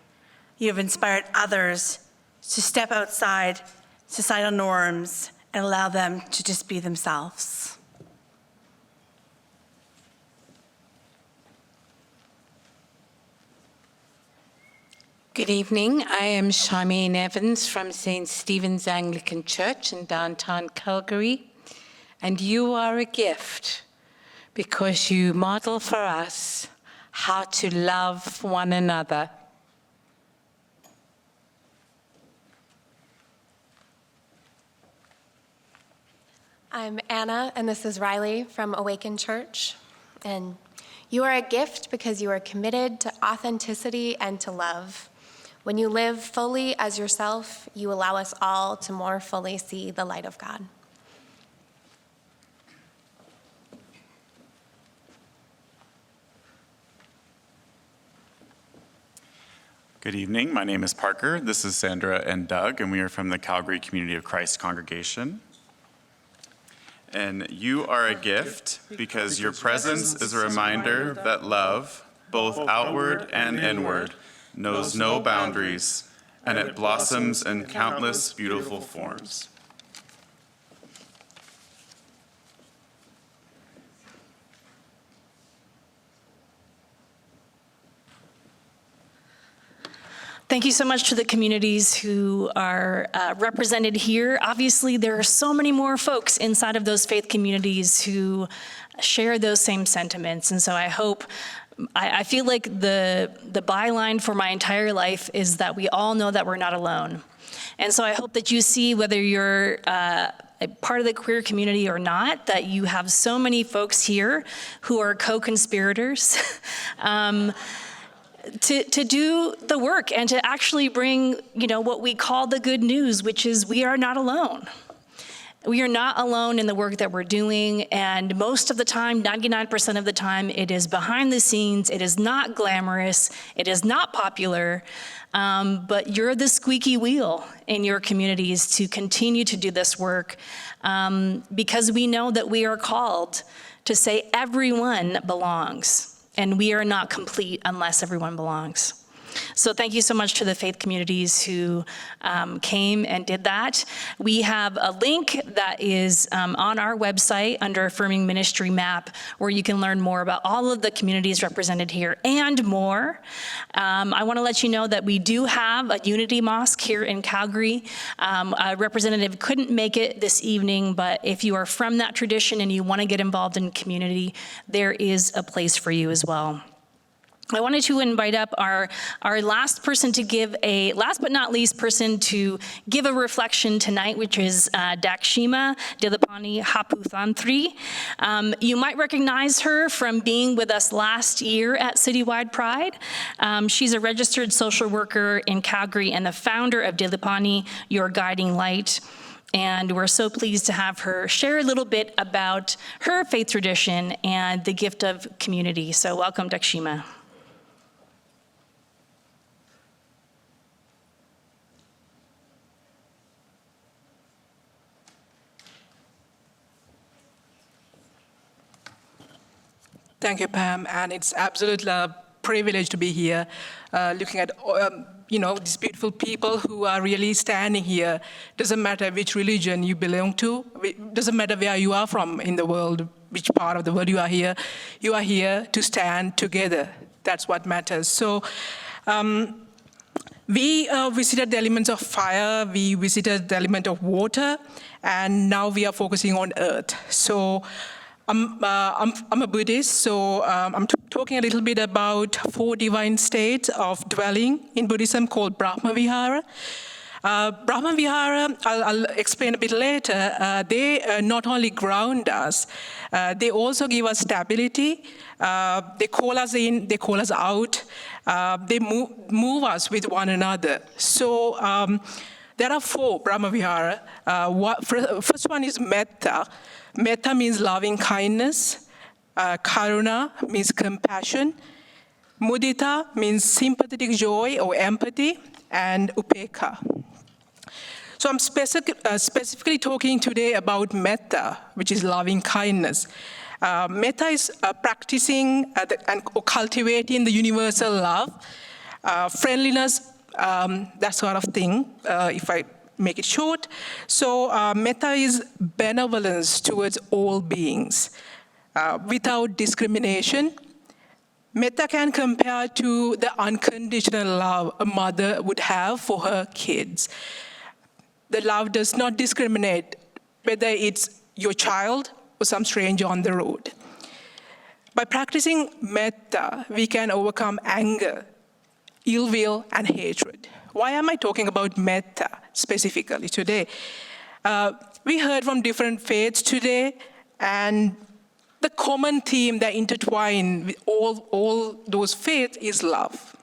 you have inspired others to step outside societal norms and allow them to just be themselves. Good evening. I am Charmaine Evans from St. Stephen's Anglican Church in downtown Calgary, and you are a gift because you model for us how to love one another. I'm Anna, and this is Riley from Awaken Church. And you are a gift because you are committed to authenticity and to love. When you live fully as yourself, you allow us all to more fully see the light of God. Good evening. My name is Parker. This is Sandra and Doug, and we are from the Calgary Community of Christ congregation. And you are a gift because your presence is a reminder that love, both outward and inward, knows no boundaries, and it blossoms in countless beautiful forms. Thank you so much to the communities who are represented here. Obviously, there are so many more folks inside of those faith communities who share those same sentiments. And so I feel like the byline for my entire life is that we all know that we're not alone. And so I hope that you see, whether you're a part of the queer community or not, that you have so many folks here who are co-conspirators to do the work and to actually bring, what we call the good news, which is we are not alone. We are not alone in the work that we're doing, and most of the time, 99% of the time, it is behind the scenes, it is not glamorous, it is not popular, but you're the squeaky wheel in your communities to continue to do this work, because we know that we are called to say everyone belongs. And we are not complete unless everyone belongs. So thank you so much to the faith communities who came and did that. We have a link that is on our website under Affirming Ministry Map, where you can learn more about all of the communities represented here and more. I want to let you know that we do have a Unity Mosque here in Calgary. A representative couldn't make it this evening, but if you are from that tradition and you want to get involved in community, there is a place for you as well. I wanted to invite up our last person to give last but not least person to give a reflection tonight, which is Dakshima Dilipani Haputhantri. You might recognize her from being with us last year at Citywide Pride. She's a registered social worker in Calgary and the founder of Dilipani, Your Guiding Light. And we're so pleased to have her share a little bit about her faith tradition and the gift of community. So welcome, Dakshima. Thank you, Pam, and it's absolutely a privilege to be here, looking at these beautiful people who are really standing here. Doesn't matter which religion you belong to, doesn't matter where you are from in the world, which part of the world you are here to stand together. That's what matters. So we visited the elements of fire, we visited the element of water, and now we are focusing on earth. So I'm a Buddhist, so I'm talking a little bit about 4 divine states of dwelling in Buddhism called Brahma Vihara. Brahma Vihara, I'll explain a bit later, they not only ground us, they also give us stability. They call us in, they call us out, they move us with one another. So There are 4 Brahmavihara. First one is metta. Metta means loving kindness. Karuna means compassion. Mudita means sympathetic joy or empathy. And upekha. So I'm specifically talking today about metta, which is loving kindness. Metta is practicing and cultivating the universal love, friendliness, that sort of thing, if I make it short. So metta is benevolence towards all beings without discrimination. Metta can compare to the unconditional love a mother would have for her kids. The love does not discriminate whether it's your child or some stranger on the road. By practicing metta, we can overcome anger, ill will, and hatred. Why am I talking about metta specifically today? We heard from different faiths today, and the common theme that intertwines with all those faiths is love.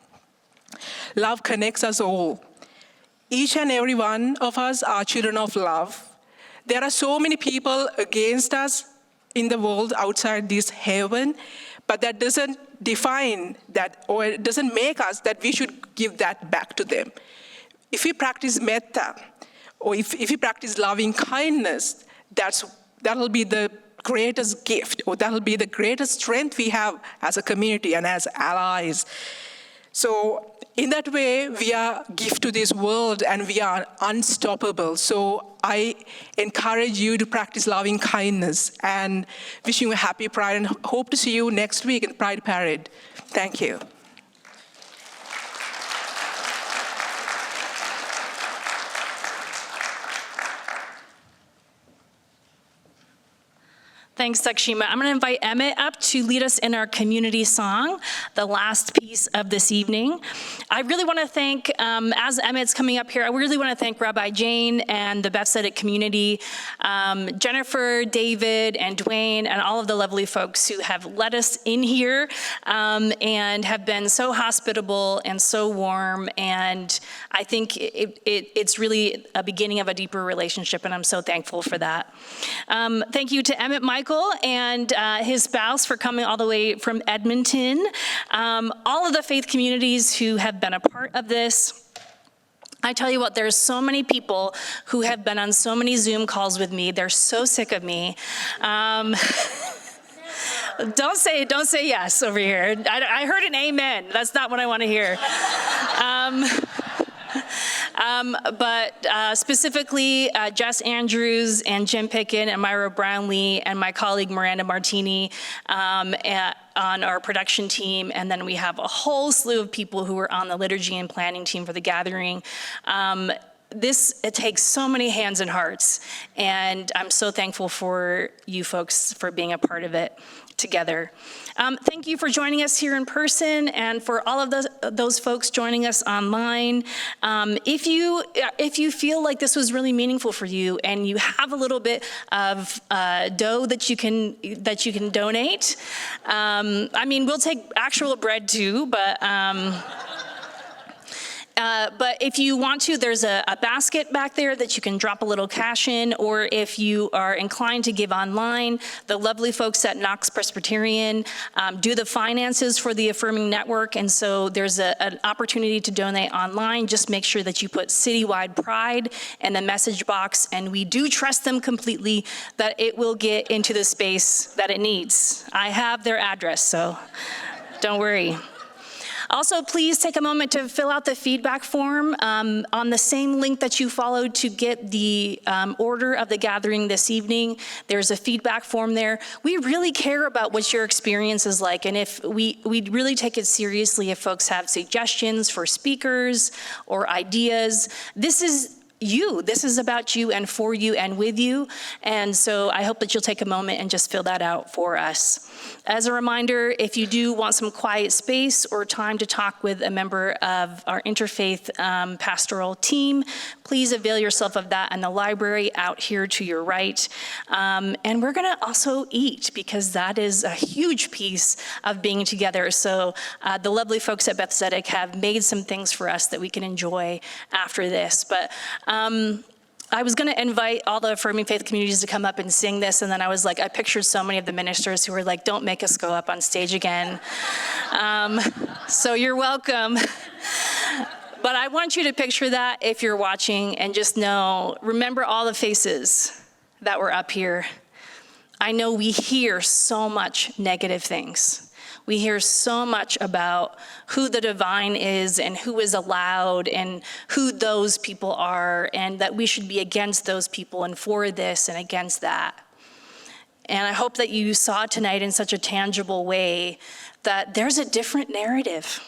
Love connects us all. Each and every one of us are children of love. There are so many people against us in the world outside this heaven, but that doesn't define that, or it doesn't make us that we should give that back to them. If we practice metta, or if we practice loving kindness, that'll be the greatest gift, or that'll be the greatest strength we have as a community and as allies. So in that way, we are a gift to this world and we are unstoppable. So I encourage you to practice loving kindness and wishing you a happy Pride and hope to see you next week in Pride Parade. Thank you. Thanks, Sakshima. I'm going to invite Emmett up to lead us in our community song, the last piece of this evening. I really want to thank, as Emmett's coming up here, I really want to thank Rabbi Jane and the Bethsaida community, Jennifer, David, and Dwayne, and all of the lovely folks who have let us in here and have been so hospitable and so warm. And I think it's really a beginning of a deeper relationship, and I'm so thankful for that. Thank you to Emmett Michael and his spouse for coming all the way from Edmonton. All of the faith communities who have been a part of this. I tell you what, there's so many people who have been on so many Zoom calls with me. They're so sick of me. Don't say yes over here. I heard an amen. That's not what I want to hear. But specifically, Jess Andrews and Jim Pickin and Myra Brownlee and my colleague Miranda Martini on our production team. And then we have a whole slew of people who are on the liturgy and planning team for the gathering. It takes so many hands and hearts, and I'm so thankful for you folks for being a part of it together. Thank you for joining us here in person, and for all of those folks joining us online. If you feel like this was really meaningful for you, and you have a little bit of dough that you can donate, I mean, we'll take actual bread too, but if you want to, there's a basket back there that you can drop a little cash in, or if you are inclined to give online, the lovely folks at Knox Presbyterian do the finances for the Affirming Network, and so there's an opportunity to donate online. Just make sure that you put Citywide Pride in the message box, and we do trust them completely that it will get into the space that it needs. I have their address, so don't worry. Also, please take a moment to fill out the feedback form on the same link that you followed to get the order of the gathering this evening. There's a feedback form there. We really care about what your experience is like, and if we'd really take it seriously if folks have suggestions for speakers or ideas. This is about you and for you and with you. And so I hope that you'll take a moment and just fill that out for us. As a reminder, if you do want some quiet space or time to talk with a member of our interfaith pastoral team, please avail yourself of that in the library out here to your right. And we're gonna also eat, because that is a huge piece of being together. So the lovely folks at Bethsaida have made some things for us that we can enjoy after this. But I was going to invite all the Affirming Faith communities to come up and sing this, and then I was like, I pictured so many of the ministers who were like, don't make us go up on stage again. So you're welcome. But I want you to picture that if you're watching, and just know, remember all the faces that were up here. I know we hear so much negative things. We hear so much about who the divine is and who is allowed and who those people are, and that we should be against those people and for this and against that. And I hope that you saw tonight in such a tangible way that there's a different narrative.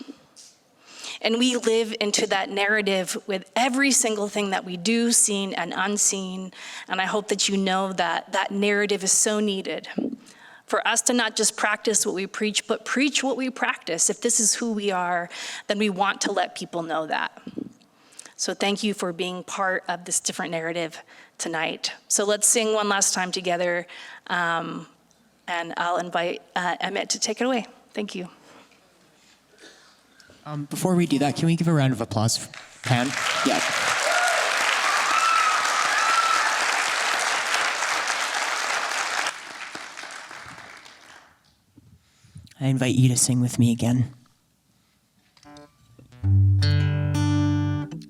And we live into that narrative with every single thing that we do, seen and unseen. And I hope that you know that that narrative is so needed for us to not just practice what we preach, but preach what we practice. If this is who we are, then we want to let people know that. So thank you for being part of this different narrative tonight. So let's sing one last time together. And I'll invite Emmett to take it away. Thank you. Before we do that, can we give a round of applause for Pan? Yeah. I invite you to sing with me again.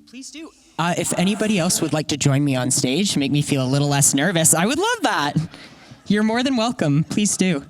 Please do. If anybody else would like to join me on stage to make me feel a little less nervous, I would love that. You're more than welcome. Please do.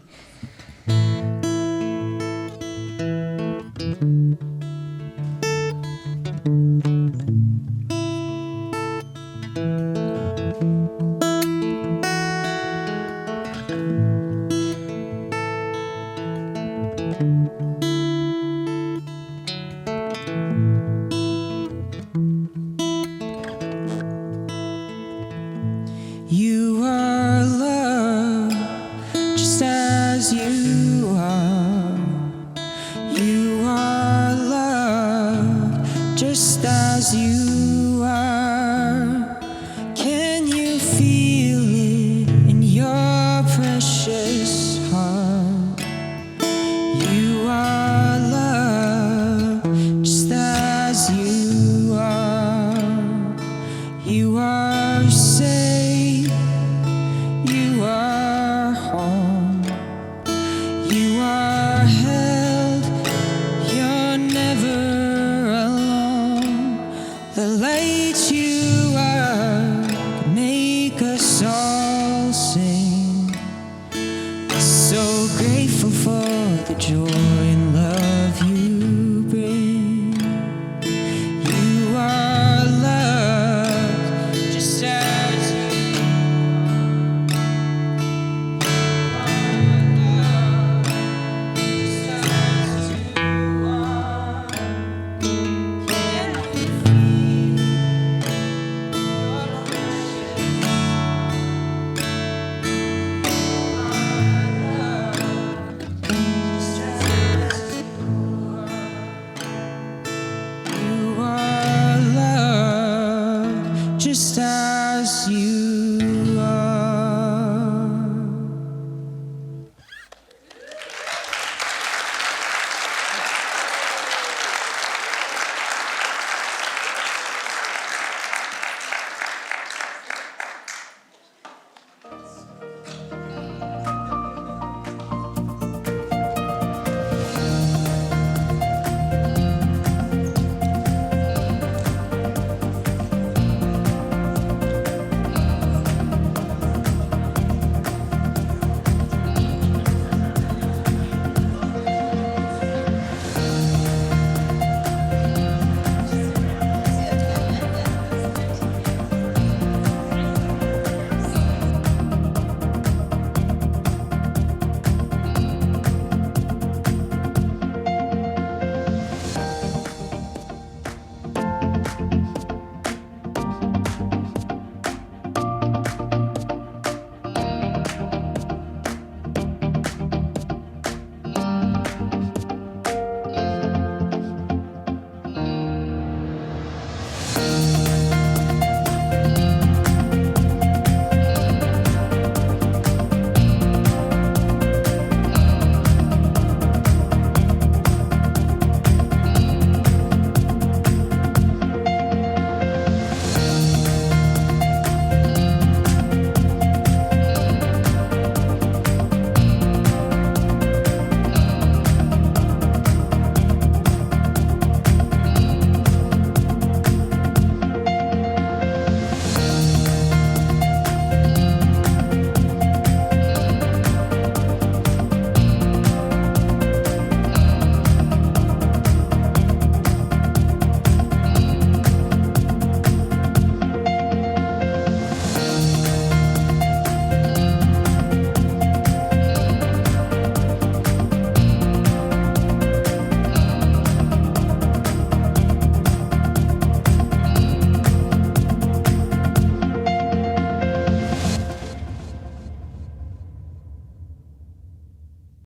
You are love, just as you are. You are love, just as you are. Can you feel it in your precious heart? You are love, just as you are. You are safe. You are home. You are held. You're never alone. The light you are can make us all sing. So grateful for the joy